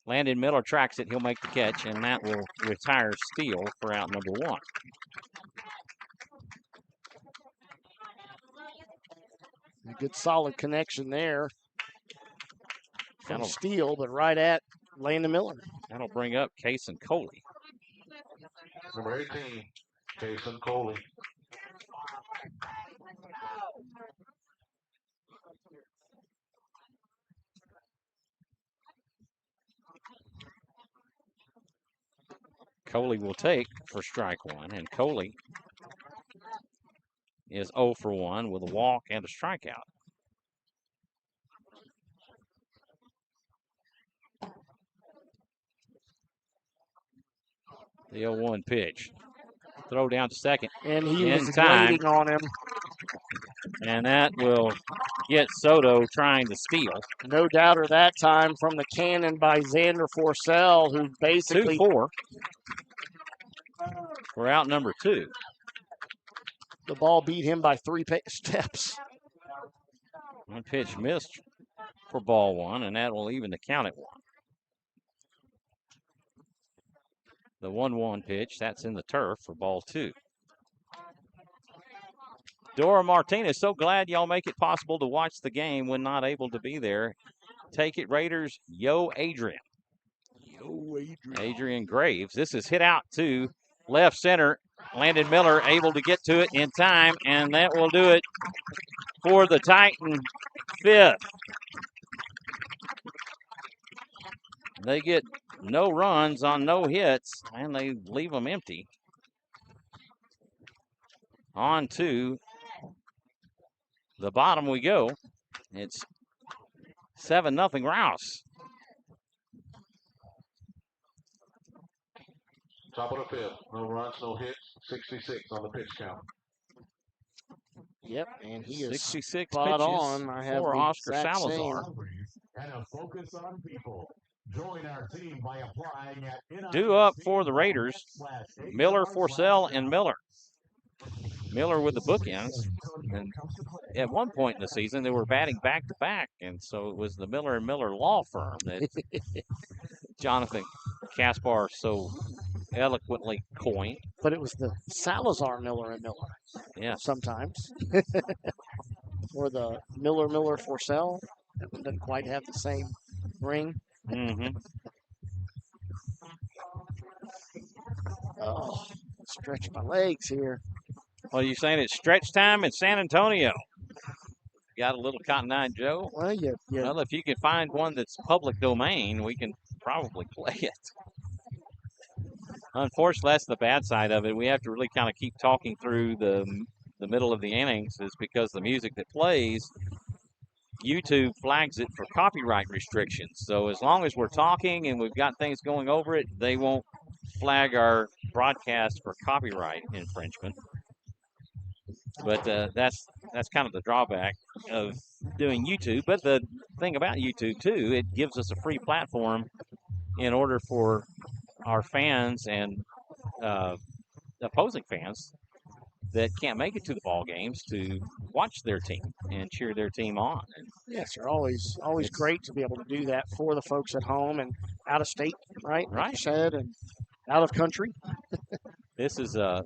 Landon Miller tracks it. He'll make the catch, and that will retire Steele for out number 1. A good solid connection there from Steele, but right at Landon Miller. That'll bring up Kason Coley. Number 18, Kason Coley. Coley will take for strike one, and Coley is 0 for 1 with a walk and a strikeout. The 0-1 pitch. Throw down to second. And he in was time. waiting on him. And that will get Soto trying to steal. No doubter that time from the cannon by Xander Forcell, who basically 2-4. We're out number 2. The ball beat him by 3 steps. One pitch missed for ball one, and that will even the count at 1. The 1-1 pitch, that's in the turf for ball 2. Dora Martinez, so glad y'all make it possible to watch the game when not able to be there. Take it, Raiders. Yo, Adrian. Yo, Adrian. Adrian Graves. This is hit out to left center. Landon Miller able to get to it in time, and that will do it for the Titan 5th. They get no runs on no hits, and they leave them empty. On to the bottom we go. It's 7-0 Rouse. Top of the 5th. No runs, no hits. 66 on the pitch count. Yep, and he is 66 spot pitches on. I have for the Oscar exact Salazar. And a focus on people. Join our team by applying at Due up for the Raiders, Miller, Forsell, and Miller. Miller with the bookends. And at one point in the season, they were batting back-to-back, and so it was the Miller and Miller law firm that Jonathan Kaspar so eloquently coined. But it was the Salazar Miller and Miller. Yeah. Sometimes. Or the Miller Forsell. That one doesn't quite have the same ring. Mm-hmm. Oh, stretch my legs here. Well, you're saying it's stretch time in San Antonio. Got a little Cotton Eye Joe? Well, yeah. Well, if you can find one that's public domain, we can probably play it. Unfortunately, that's the bad side of it. We have to really kind of keep talking through the middle of the innings, is because the music that plays, YouTube flags it for copyright restrictions. So as long as we're talking and we've got things going over it, they won't flag our broadcast for copyright infringement. But that's kind of the drawback of doing YouTube. But the thing about YouTube, too, it gives us a free platform in order for our fans and opposing fans that can't make it to the ball games to watch their team and cheer their team on. And yes, they're always great to be able to do that for the folks at home and out of state, right? Like you said, and out of country. This is a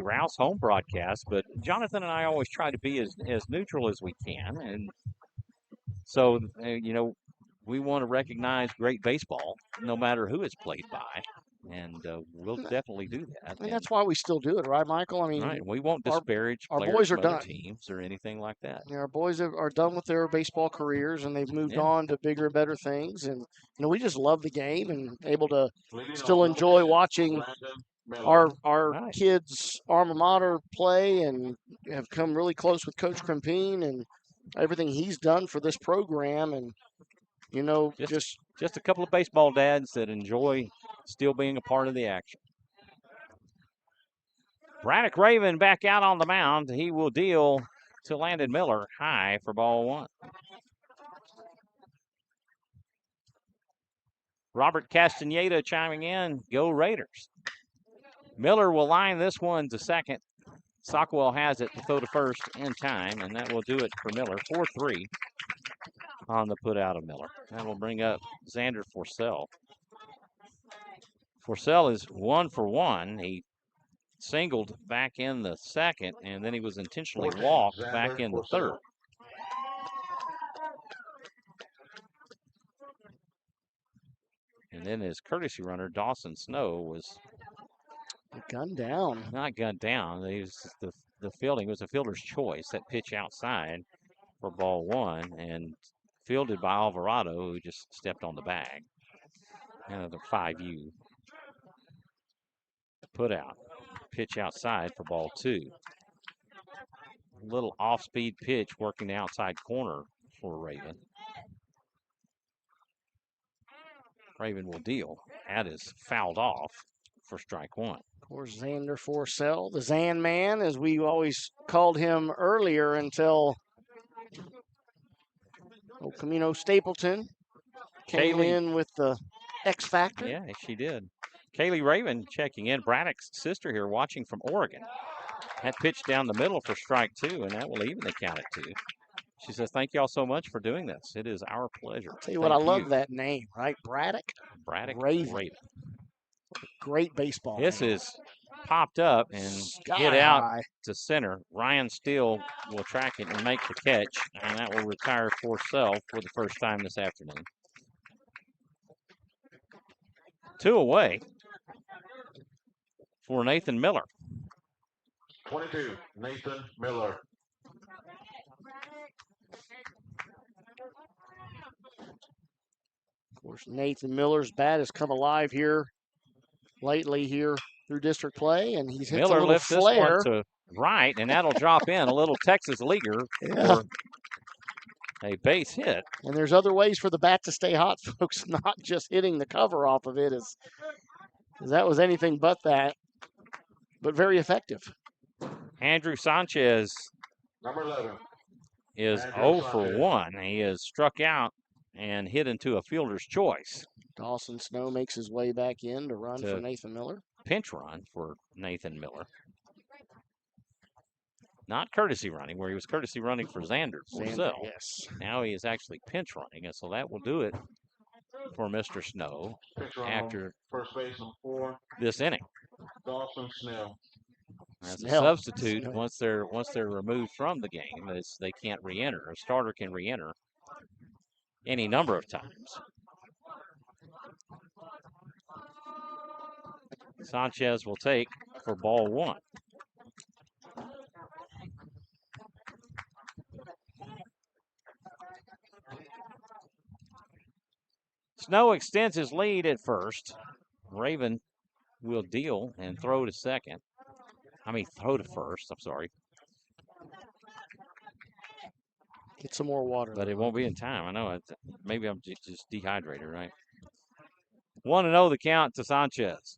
Rouse home broadcast, but Jonathan and I always try to be as neutral as we can, and so we want to recognize great baseball no matter who it's played by, and we'll definitely do that. And that's why we still do it, right, Michael? I mean, right. We won't disparage our players boys are from other done. teams or anything like that. Yeah, our boys are done with their baseball careers, and they've moved on to bigger, better things. And we just love the game and able to still enjoy watching our kids' alma mater play, and have come really close with Coach Crimpine and everything he's done for this program. And just a couple of baseball dads that enjoy still being a part of the action. Braddock Raven back out on the mound. He will deal to Landon Miller high for ball 1. Robert Castaneda chiming in. Go Raiders. Miller will line this one to second. Sockwell has it to throw to first in time, and that will do it for Miller. 4-3 on the put out of Miller. That will bring up Xander Forsell. Forsell is 1 for 1. He singled back in the second, and then he was intentionally walked back in the third. And then his courtesy runner, Dawson Snow, was gunned down. Not gunned down. It was the fielding was a fielder's choice. That pitch outside for ball 1, and fielded by Alvarado, who just stepped on the bag. Another 5U. Put out. Pitch outside for ball 2. Little off-speed pitch working the outside corner for Raven. Raven will deal. That is fouled off for strike 1. Of course, Xander Forsell, the Zan Man, as we always called him earlier, until Camino Stapleton came in with the X Factor. Yeah, she did. Kaylee Raven checking in. Braddock's sister here watching from Oregon. That pitch down the middle for strike 2, and that will even the count at 2. She says, thank y'all so much for doing this. It is our pleasure. Tell you what, I love that name, right? Braddock Raven. Great baseball This name. is popped up and hit out to center. Ryan Steele will track it and make the catch, and that will retire Forcell for the first time this afternoon. 2 away for Nathan Miller. 22, Nathan Miller. Of course, Nathan Miller's bat has come alive here lately here through district play, and he's hit Miller a little lifts flare. this one to right, and that'll drop in a little Texas leaguer for a base hit. And there's other ways for the bat to stay hot, folks, not just hitting the cover off of it. As that was anything but that, but very effective. Andrew Sanchez Number 11. is Andrew 0 for 1. He is struck out and hit into a fielder's choice. Dawson Snow makes his way back in to run for Nathan Miller. Pinch run for Nathan Miller. Not courtesy running, where he was courtesy running for Xander Forcell. Yes. Now he is actually pinch running, and so that will do it for Mr. Snow after first baseman 4. This inning. Dawson Snell. As a substitute, once they're removed from the game, they can't re-enter. A starter can re-enter any number of times. Sanchez will take for ball 1. Snow extends his lead at first. Raven will deal and throw to second. Throw to first. I'm sorry. Get some more water. But it won't be in time. I know. Maybe I'm just dehydrated, right? 1-0 the count to Sanchez.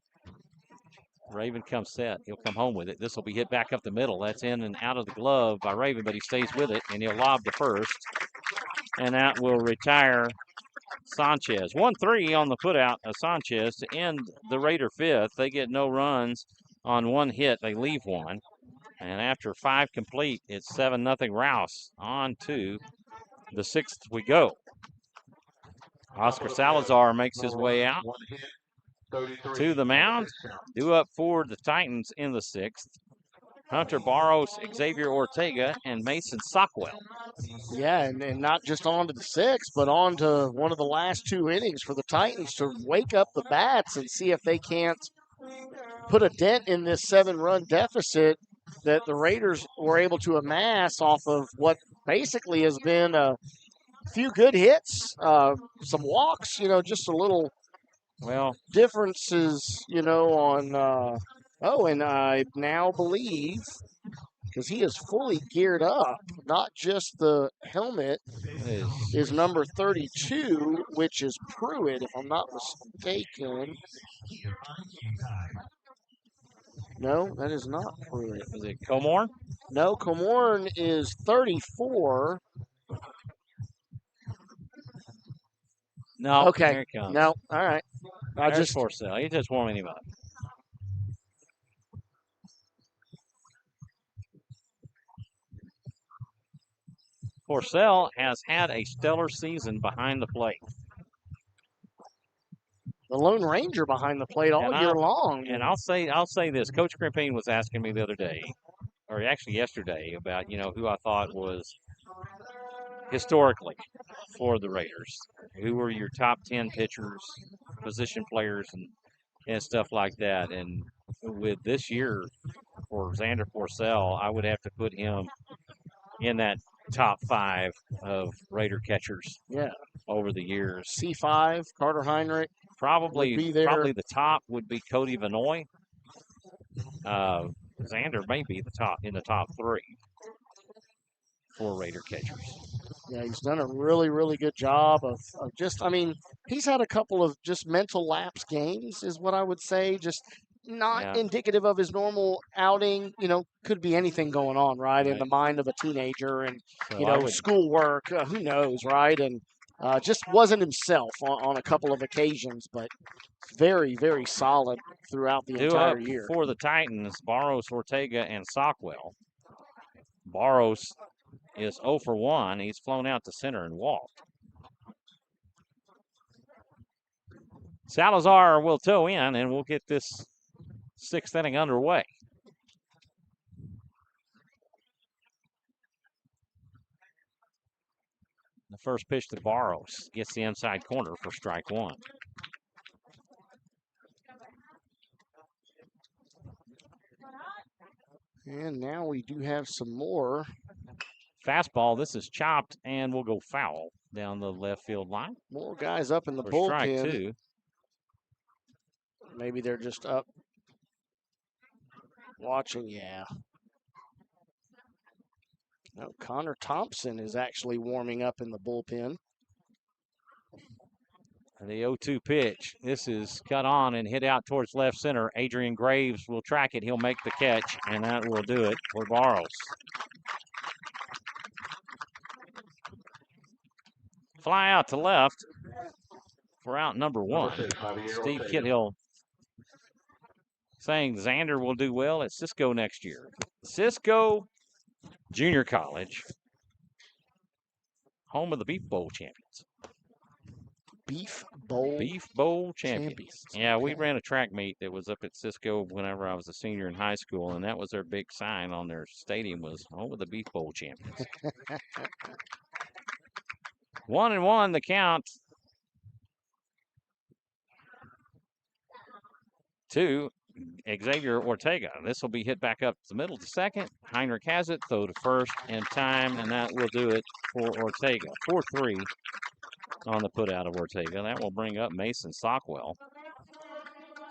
Raven comes set. He'll come home with it. This will be hit back up the middle. That's in and out of the glove by Raven, but he stays with it, and he'll lob to first. And that will retire Sanchez. 1-3 on the putout of Sanchez to end the Raider 5th. They get no runs on 1 hit. They leave 1. And after 5 complete, it's 7-0 Rouse. On to the 6th we go. Oscar Salazar makes his way out to the mound. Due up for the Titans in the 6th. Hunter Barros, Xavier Ortega, and Mason Sockwell. Yeah, and not just on to the 6th, but on to one of the last 2 innings for the Titans to wake up the bats and see if they can't put a dent in this 7-run deficit that the Raiders were able to amass off of what basically has been a few good hits, some walks, just a little differences, on and I now believe, because he is fully geared up, not just the helmet, is number 32, which is Pruitt, if I'm not mistaken. No, that is not Pruitt. Is it Comorn? No, Comorn is 34. No. Okay. Here it comes. No. All right. There's Forcell. He's just warming him up. Forcell has had a stellar season behind the plate. The Lone Ranger behind the plate all year long. And I'll say this. Coach Crimpine was asking me the other day, or actually yesterday, about who I thought was historically for the Raiders. Who were your top 10 pitchers, position players, and stuff like that. And with this year for Xander Forcell, I would have to put him in that top 5 of Raider catchers. Yeah. Over the years. C5, Carter Heinrich. Probably the top would be Cody Vanoy. Xander may be in the top 3 for Raider catchers. Yeah, he's done a really, really good job of he's had a couple of just mental lapse games is what I would say. Just not indicative of his normal outing. Could be anything going on, right, in the mind of a teenager and, schoolwork. Who knows, right? And just wasn't himself on a couple of occasions, but very, very solid throughout the entire year. For the Titans, Barros, Ortega, and Sockwell. Barros is 0 for 1. He's flown out to center and walked. Salazar will tow in, and we'll get this 6th inning underway. The first pitch to Barros gets the inside corner for strike 1. And now we do have some more. Fastball. This is chopped and will go foul down the left field line. More guys up in the for bullpen. Strike 2. Maybe they're just up watching. Yeah. No, Connor Thompson is actually warming up in the bullpen. And the 0-2 pitch. This is cut on and hit out towards left center. Adrian Graves will track it. He'll make the catch, and that will do it for Barros. Fly out to left for out number 1. Steve Kithill saying Xander will do well at Cisco next year. Cisco Junior College, home of the Beef Bowl champions. Beef Bowl champions. Yeah, we ran a track meet that was up at Cisco whenever I was a senior in high school, and that was their big sign on their stadium was home of the Beef Bowl champions. 1-1 the count to Xavier Ortega. This will be hit back up the middle to second. Heinrich has it, throw to first in time, and that will do it for Ortega. 4-3 on the put out of Ortega. That will bring up Mason Sockwell.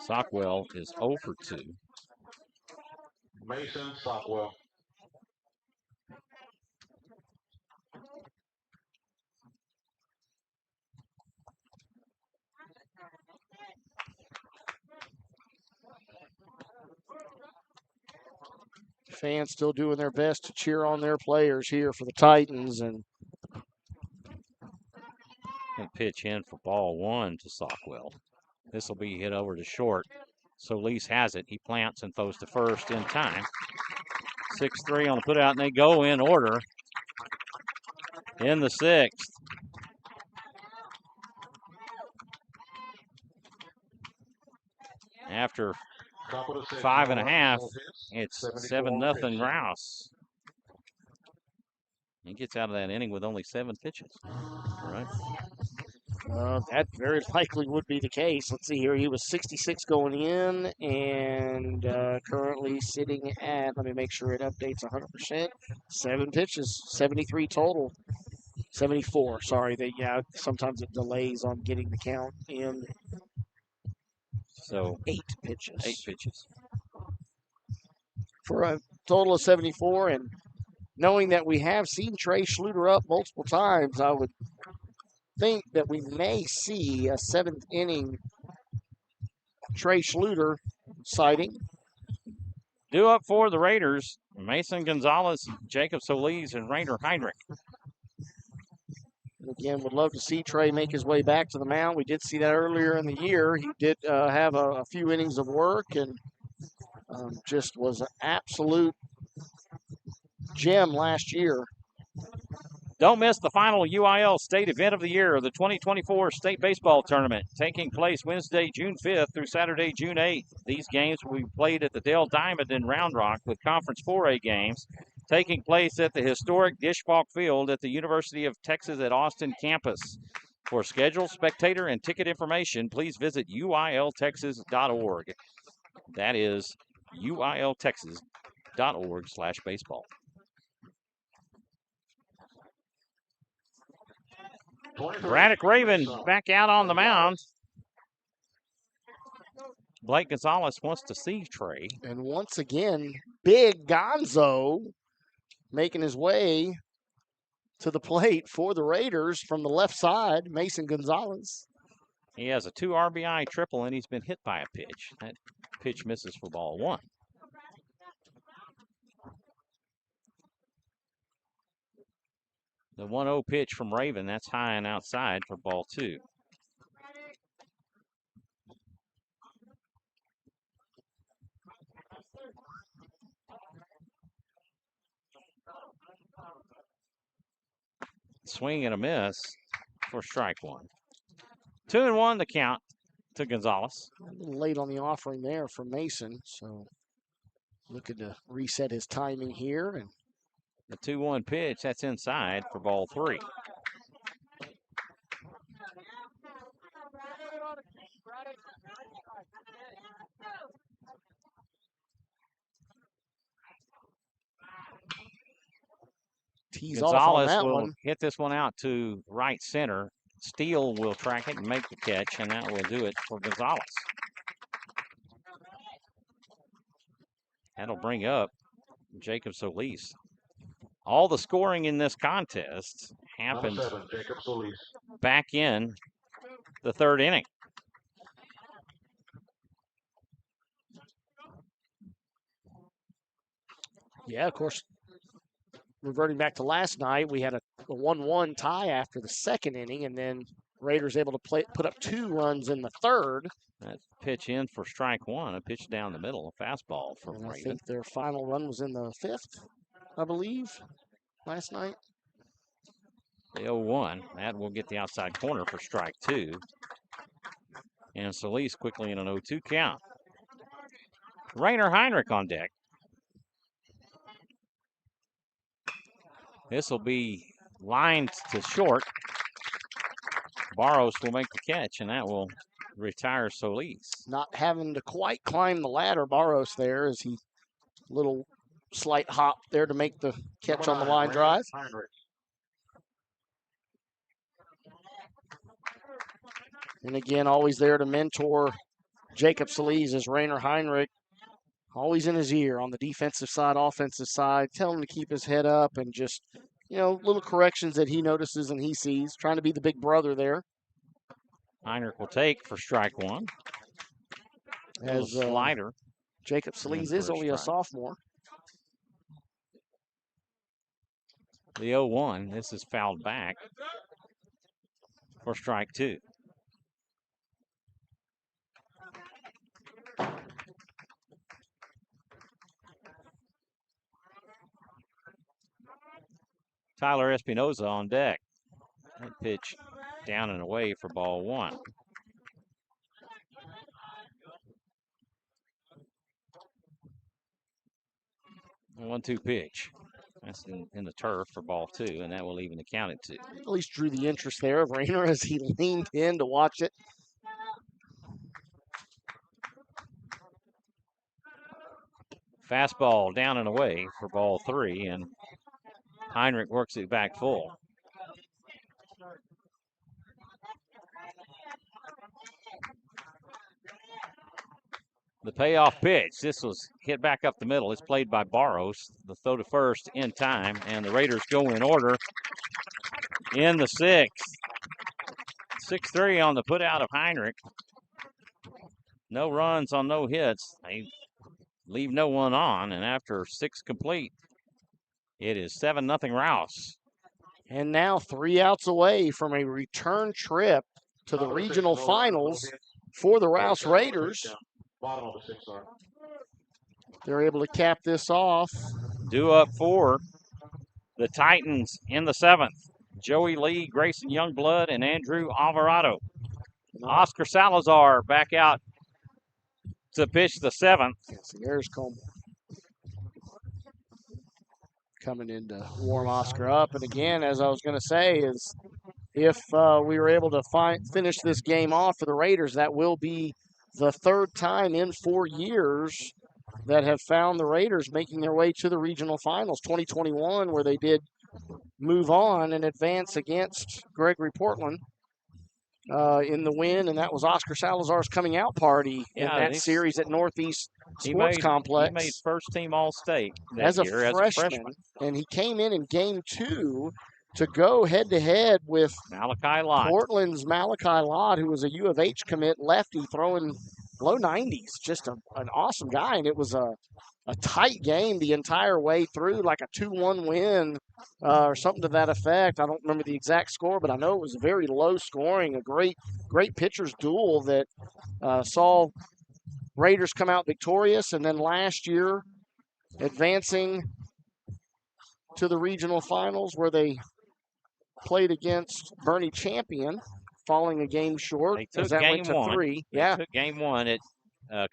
Sockwell is 0 for 2. Mason Sockwell. Fans still doing their best to cheer on their players here for the Titans. And pitch in for ball 1 to Sockwell. This will be hit over to short. Solis has it. He plants and throws to first in time. 6-3 on the put out, and they go in order in the 6th. After 5.5, it's 7-0 Rouse. He gets out of that inning with only 7 pitches. All right. That very likely would be the case. Let's see here. He was 66 going in and currently sitting at, let me make sure it updates 100%, 7 pitches, 73 total. 74, sorry. Sometimes it delays on getting the count in. So 8 pitches. 8 pitches. For a total of 74, and knowing that we have seen Trey Schluter up multiple times, I would think that we may see a 7th inning Trey Schluter sighting. Due up for the Raiders, Mason Gonzalez, Jacob Solis, and Rainer Heinrich. Again, would love to see Trey make his way back to the mound. We did see that earlier in the year. He did have a few innings of work and just was an absolute gem last year. Don't miss the final UIL state event of the year, the 2024 State Baseball Tournament, taking place Wednesday, June 5th through Saturday, June 8th. These games will be played at the Dale Diamond in Round Rock, with Conference 4A games taking place at the historic Disch-Falk Field at the University of Texas at Austin campus. For schedule, spectator, and ticket information, please visit uiltexas.org. That is uiltexas.org/baseball. Braddock Raven back out on the mound. Blake Gonzalez wants to see Trey. And once again, Big Gonzo making his way to the plate for the Raiders from the left side, Mason Gonzalez. He has a 2 RBI triple, and he's been hit by a pitch. That pitch misses for ball 1. The 1-0 pitch from Raven, that's high and outside for ball 2. swing and a miss for strike one. 2-1 the count to Gonzalez. A little late on the offering there for Mason, so looking to reset his timing here. And the 2-1 pitch, that's inside for ball three. Tees off on Gonzalez that will one. hit this one out to right center. Steele will track it and make the catch, and that will do it for Gonzalez. That'll bring up Jacob Solis. All the scoring in this contest happened Number 7, Jacob Solis. back in the third inning. Yeah, of course, reverting back to last night, we had a 1-1 tie after the second inning, and then Raiders able to put up 2 runs in the third. That pitch in for strike one, a pitch down the middle, a fastball for And I Raven. think their final run was in the 5th, I believe, last night. The 0-1, that will get the outside corner for strike two. And Solis quickly in an 0-2 count. Rainer Heinrich on deck. This will be lined to short. Barros will make the catch, and that will retire Solis. Not having to quite climb the ladder, Barros there, as he little slight hop there to make the catch on the line drive. Heinrich. And again, always there to mentor Jacob Solis as Rainer Heinrich, always in his ear on the defensive side, offensive side, tell him to keep his head up and just, little corrections that he notices and he sees, trying to be the big brother there. Heinrich will take for strike one. As slider. Jacob Solis is only a sophomore. The 0-1, this is fouled back for strike two. Tyler Espinoza on deck. That pitch down and away for ball one. A 1-2 pitch. That's in the turf for ball two, and that will even the count at two. At least drew the interest there of Rainer as he leaned in to watch it. Fastball down and away for ball three, and Heinrich works it back full. The payoff pitch. This was hit back up the middle. It's played by Barros. The throw to first in time, and the Raiders go in order in the sixth. 6-3 on the put out of Heinrich. No runs on no hits. They leave no one on, and after 6 complete, it is 7-0 Rouse. And now 3 outs away from a return trip to the regional finals for the Rouse Raiders. Bottom of the 6, sorry. They're able to cap this off. Due up for the Titans in the 7th. Joey Lee, Grayson Youngblood, and Andrew Alvarado. Oscar Salazar back out to pitch the 7th. So there's Coleman coming in to warm Oscar up. And again, as I was going to say, is if we were able to finish this game off for the Raiders, that will be the 3rd time in 4 years that have found the Raiders making their way to the regional finals. 2021, where they did move on and advance against Gregory Portland in the win, and that was Oscar Salazar's coming out party in that series at Northeast Sports Complex. He made first team All-State as a freshman, and he came in Game 2 to go head-to-head with Malachi Lott. Portland's Malachi Lott, who was a U of H commit lefty throwing low 90s. Just an awesome guy, and it was a tight game the entire way through, like a 2-1 win or something to that effect. I don't remember the exact score, but I know it was very low scoring, a great pitcher's duel that saw Raiders come out victorious, and then last year advancing to the regional finals where they played against Bernie Champion, falling a game short They took as that game went to one. 3. They Yeah. took game one at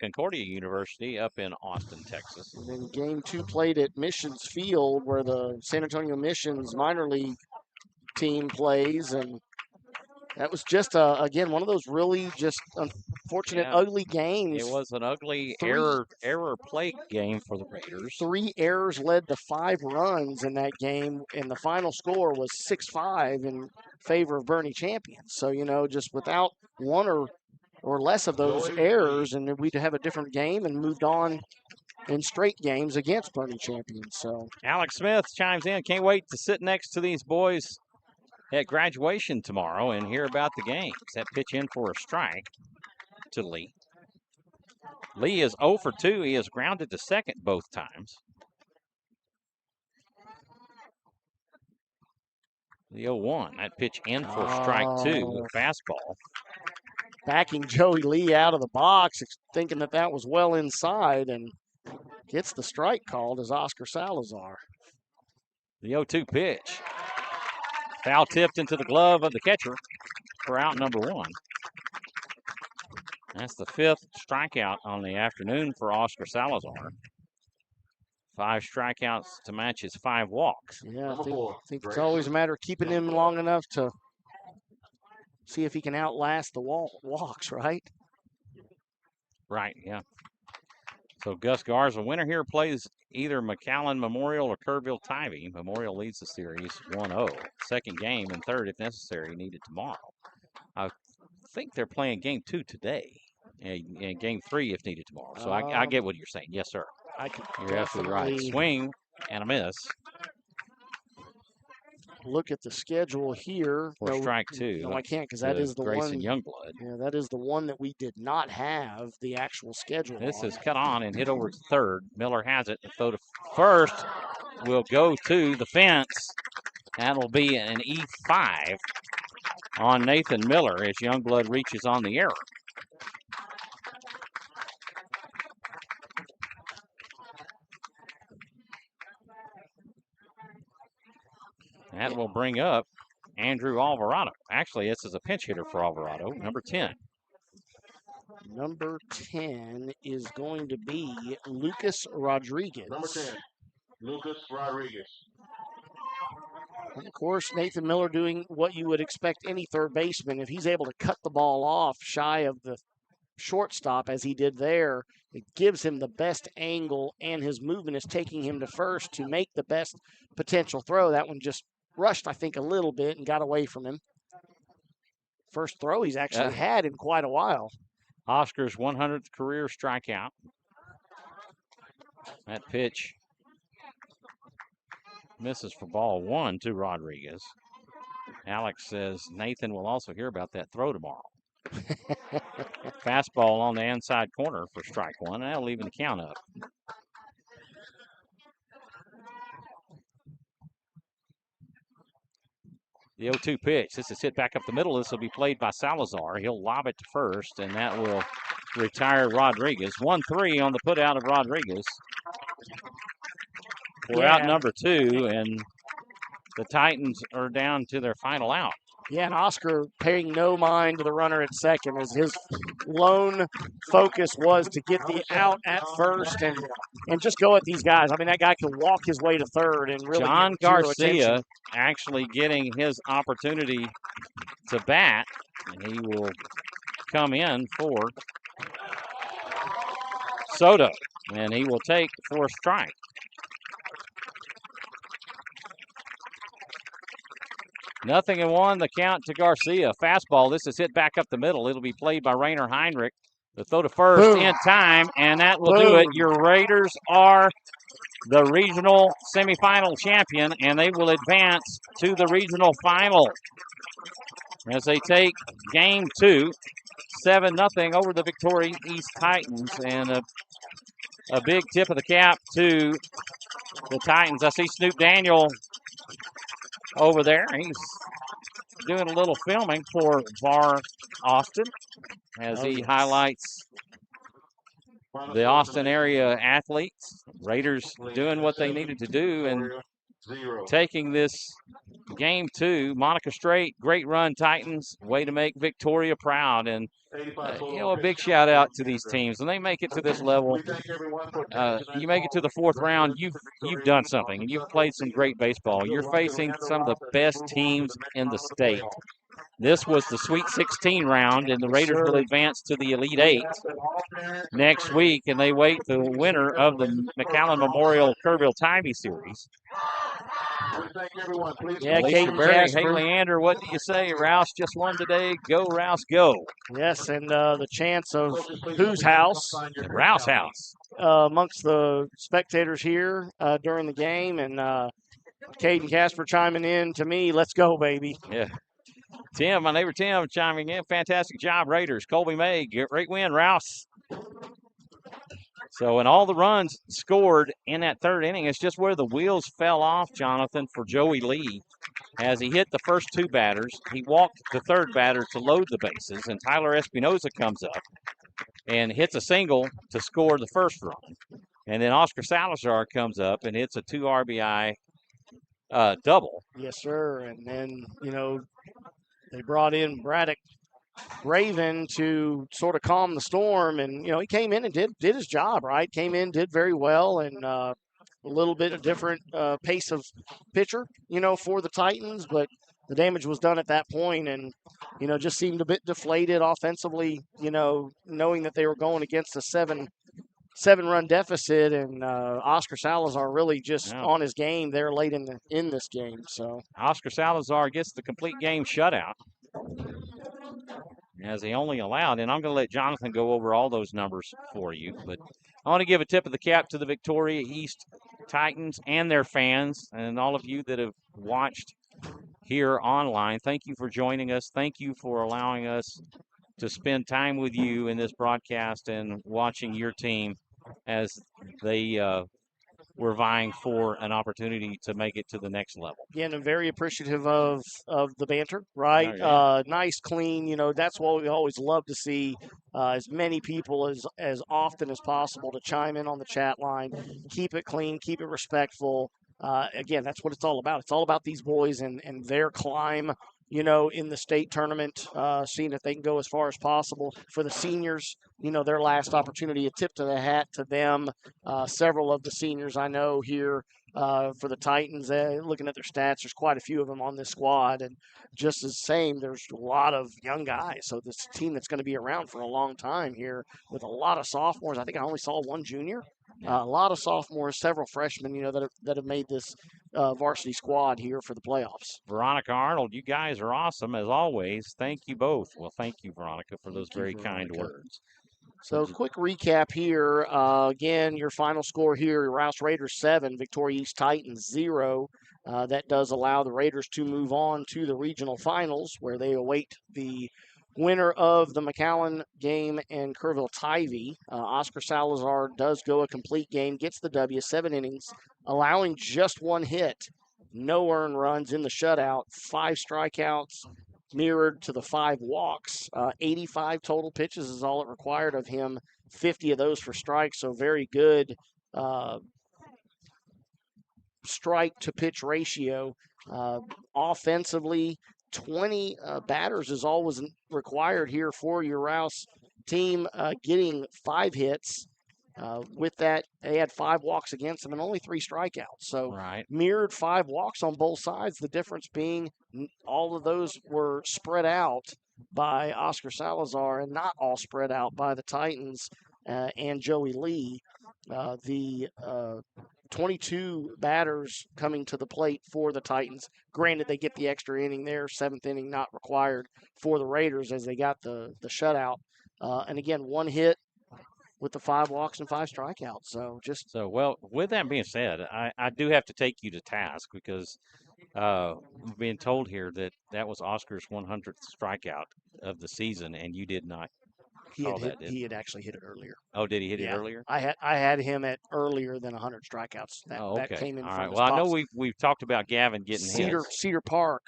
Concordia University up in Austin, Texas. And then game 2 played at Missions Field, where the San Antonio Missions minor league team plays, and that was just again one of those really just unfortunate, ugly games. It was an ugly error play game for the Raiders. 3 errors led to 5 runs in that game, and the final score was 6-5 in favor of Bernie Champion. So just without one or less of those errors, and we'd have a different game and moved on in straight games against Bernie Champion. So Alex Smith chimes in. Can't wait to sit next to these boys at graduation tomorrow and hear about the games. That pitch in for a strike to Lee. Lee is 0 for 2. He is grounded to second both times. The 0-1. That pitch in for strike 2. Fastball. Backing Joey Lee out of the box, thinking that was well inside, and gets the strike called as Oscar Salazar. The 0-2 pitch. Foul tipped into the glove of the catcher for out number 1. That's the 5th strikeout on the afternoon for Oscar Salazar. 5 strikeouts to match his 5 walks. Yeah, I think it's always a matter of keeping him long enough to see if he can outlast the walks, right? Right, yeah. So Gus Garza, winner here, plays either McAllen Memorial or Kerrville Tivy. Memorial leads the series 1-0. Second game and third, if necessary, needed tomorrow. I think they're playing game 2 today and game 3 if needed tomorrow. So I get what you're saying. Yes, sir. You're absolutely right. Swing and a miss. Look at the schedule here. For strike 2. No, I can't, because that is the Grayson one. Youngblood. Yeah, that is the one that we did not have the actual schedule. This is cut on and hit over to third. Miller has it. The throw to first will go to the fence. That'll be an E5 on Nathan Miller as Youngblood reaches on the error. That will bring up Andrew Alvarado. Actually, this is a pinch hitter for Alvarado, number 10. Number 10 is going to be Lucas Rodriguez. Number 10, Lucas Rodriguez. And of course, Nathan Miller doing what you would expect any third baseman. If he's able to cut the ball off shy of the shortstop as he did there, it gives him the best angle, and his movement is taking him to first to make the best potential throw. That one just rushed, I think, a little bit and got away from him. First throw he's actually had in quite a while. Oscar's 100th career strikeout. That pitch misses for ball 1 to Rodriguez. Alex says Nathan will also hear about that throw tomorrow. Fastball on the inside corner for strike 1, and that'll even the count up. The 0-2 pitch. This is hit back up the middle. This will be played by Salazar. He'll lob it to first, and that will retire Rodriguez. 1-3 on the putout of Rodriguez. We're out number 2, and the Titans are down to their final out. Yeah, and Oscar paying no mind to the runner at second, as his lone focus was to get the out at first and just go at these guys. I mean, that guy can walk his way to third and really John get zero Garcia attention. actually getting his opportunity to bat, and he will come in for Soto, and he will take for a strike. Nothing in 1, the count to Garcia. Fastball, this is hit back up the middle. It'll be played by Rainer Heinrich. The throw to first in time, and that will do it. Your Raiders are the regional semifinal champion, and they will advance to the regional final as they take game 2, 7-0 over the Victoria East Titans. And a big tip of the cap to the Titans. I see Snoop Daniel over there. He's doing a little filming for VAR Austin as he highlights the Austin area athletes. Raiders doing what they needed to do, and 0. taking this game to Monica Strait. Great run, Titans. Way to make Victoria proud. And, 85 total a big pitches shout out to completed. these teams. When they make it to this level, We thank everyone for attending tonight's you make it to the ball. fourth round, Congratulations you've to done Victoria something, on and a you've successful played some season. great baseball. Good You're luck to facing Leander some of the Rouse as they best move on to teams the next in the round of the state. playoffs. This was the Sweet 16 round, and the Yes, Raiders will sir. advance to the Elite We Eight ask that all parents and next parents week, and they wait the please winner speak up of when the this McAllen program Memorial offside. Kerrville Tybee Series. We thank everyone. Please Yeah, hold Alicia Caden on. Berry, hey Kasper. Leander, what do you say? Rouse just won today. Go, Rouse, go. Yes, and the chance of Coaches, please whose don't forget to house sign your At pitch Rouse count. House. amongst the spectators here during the game. And Caden Kasper chiming in to me, let's go, baby. Yeah. Tim, my neighbor Tim, chiming in. Fantastic job, Raiders. Colby May, great win, Rouse. So, and all the runs scored in that third inning, it's just where the wheels fell off, Jonathan, for Joey Lee. As he hit the first two batters, he walked the third batter to load the bases, and Tyler Espinoza comes up and hits a single to score the first run. And then Oscar Salazar comes up and hits a 2 RBI double. Yes, sir. And then, they brought in Braddock Raven to sort of calm the storm. And, he came in and did his job, right? Came in, did very well, and a little bit of different pace of pitcher, for the Titans. But the damage was done at that point and, just seemed a bit deflated offensively, knowing that they were going against a seven-run deficit, and Oscar Salazar really just on his game there late in this game. So Oscar Salazar gets the complete game shutout, as he only allowed, and I'm going to let Jonathan go over all those numbers for you, but I want to give a tip of the cap to the Victoria East Titans and their fans and all of you that have watched here online. Thank you for joining us. Thank you for allowing us to spend time with you in this broadcast and watching your team as they were vying for an opportunity to make it to the next level. Again, I'm very appreciative of the banter, right? Oh, yeah. Nice, clean. That's what we always love to see. As many people as often as possible to chime in on the chat line. Keep it clean, keep it respectful. Again, that's what it's all about. It's all about these boys and their climb, in the state tournament, seeing if they can go as far as possible. For the seniors, their last opportunity, a tip to the hat to them. Several of the seniors I know here for the Titans, looking at their stats, there's quite a few of them on this squad. And just the same, there's a lot of young guys. So this team that's going to be around for a long time here with a lot of sophomores. I think I only saw one junior. A lot of sophomores, several freshmen, that have made this varsity squad here for the playoffs. Veronica Arnold, you guys are awesome as always. Thank you both. Well, thank you, Veronica, for those very kind words. So quick recap here. Again, your final score here, Rouse Raiders 7, Victoria East Titans 0. That does allow the Raiders to move on to the regional finals where they await the winner of the McAllen game and Kerrville Tybee. Oscar Salazar does go a complete game, gets the W, 7 innings, allowing just one hit, no earned runs in the shutout, 5 strikeouts, mirrored to the 5 walks. 85 total pitches is all it required of him, 50 of those for strikes, so very good strike to pitch ratio. Offensively, 20 batters is all was required here for your Rouse team, getting 5 hits. With that, they had 5 walks against them and only 3 strikeouts. So mirrored 5 walks on both sides. The difference being all of those were spread out by Oscar Salazar and not all spread out by the Titans and Joey Lee. The 22 batters coming to the plate for the Titans. Granted, they get the extra inning there, 7th inning not required for the Raiders as they got the shutout. And again, 1 hit with the 5 walks and 5 strikeouts. So well, with that being said, I do have to take you to task because we're being told here that was Oscar's 100th strikeout of the season, and you did not call that. He had actually hit it earlier. Oh, did he hit it earlier? I had him at earlier than 100 strikeouts. That came in all from right. his Well, pops. I know we've talked about Gavin getting his. Cedar Park.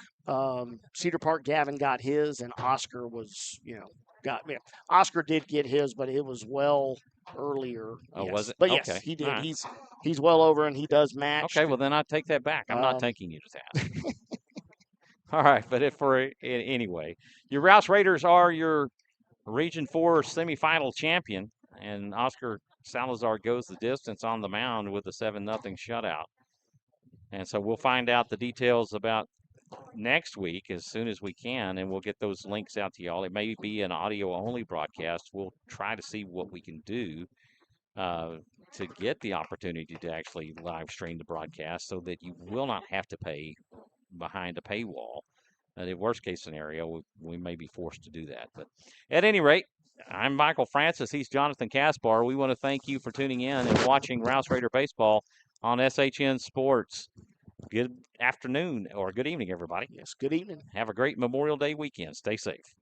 Cedar Park. Gavin got his, and Oscar was got me. Oscar did get his, but it was well earlier. Oh, yes. was it? But yes, Okay. he did. All right. He's well over, and he does match. Okay, well, then I take that back. I'm not taking you to task. All right, but anyway, your Rouse Raiders are your Region 4 semifinal champion, and Oscar Salazar goes the distance on the mound with a 7-0 shutout. And so we'll find out the details about next week as soon as we can, and we'll get those links out to y'all. It may be an audio-only broadcast. We'll try to see what we can do to get the opportunity to actually live stream the broadcast so that you will not have to pay behind a paywall. The worst case scenario, we may be forced to do that. But at any rate, I'm Michael Francis. He's Jonathan Kaspar. We want to thank you for tuning in and watching Rouse Raider Baseball on SHN Sports. Good afternoon or good evening, everybody. Yes, good evening. Have a great Memorial Day weekend. Stay safe.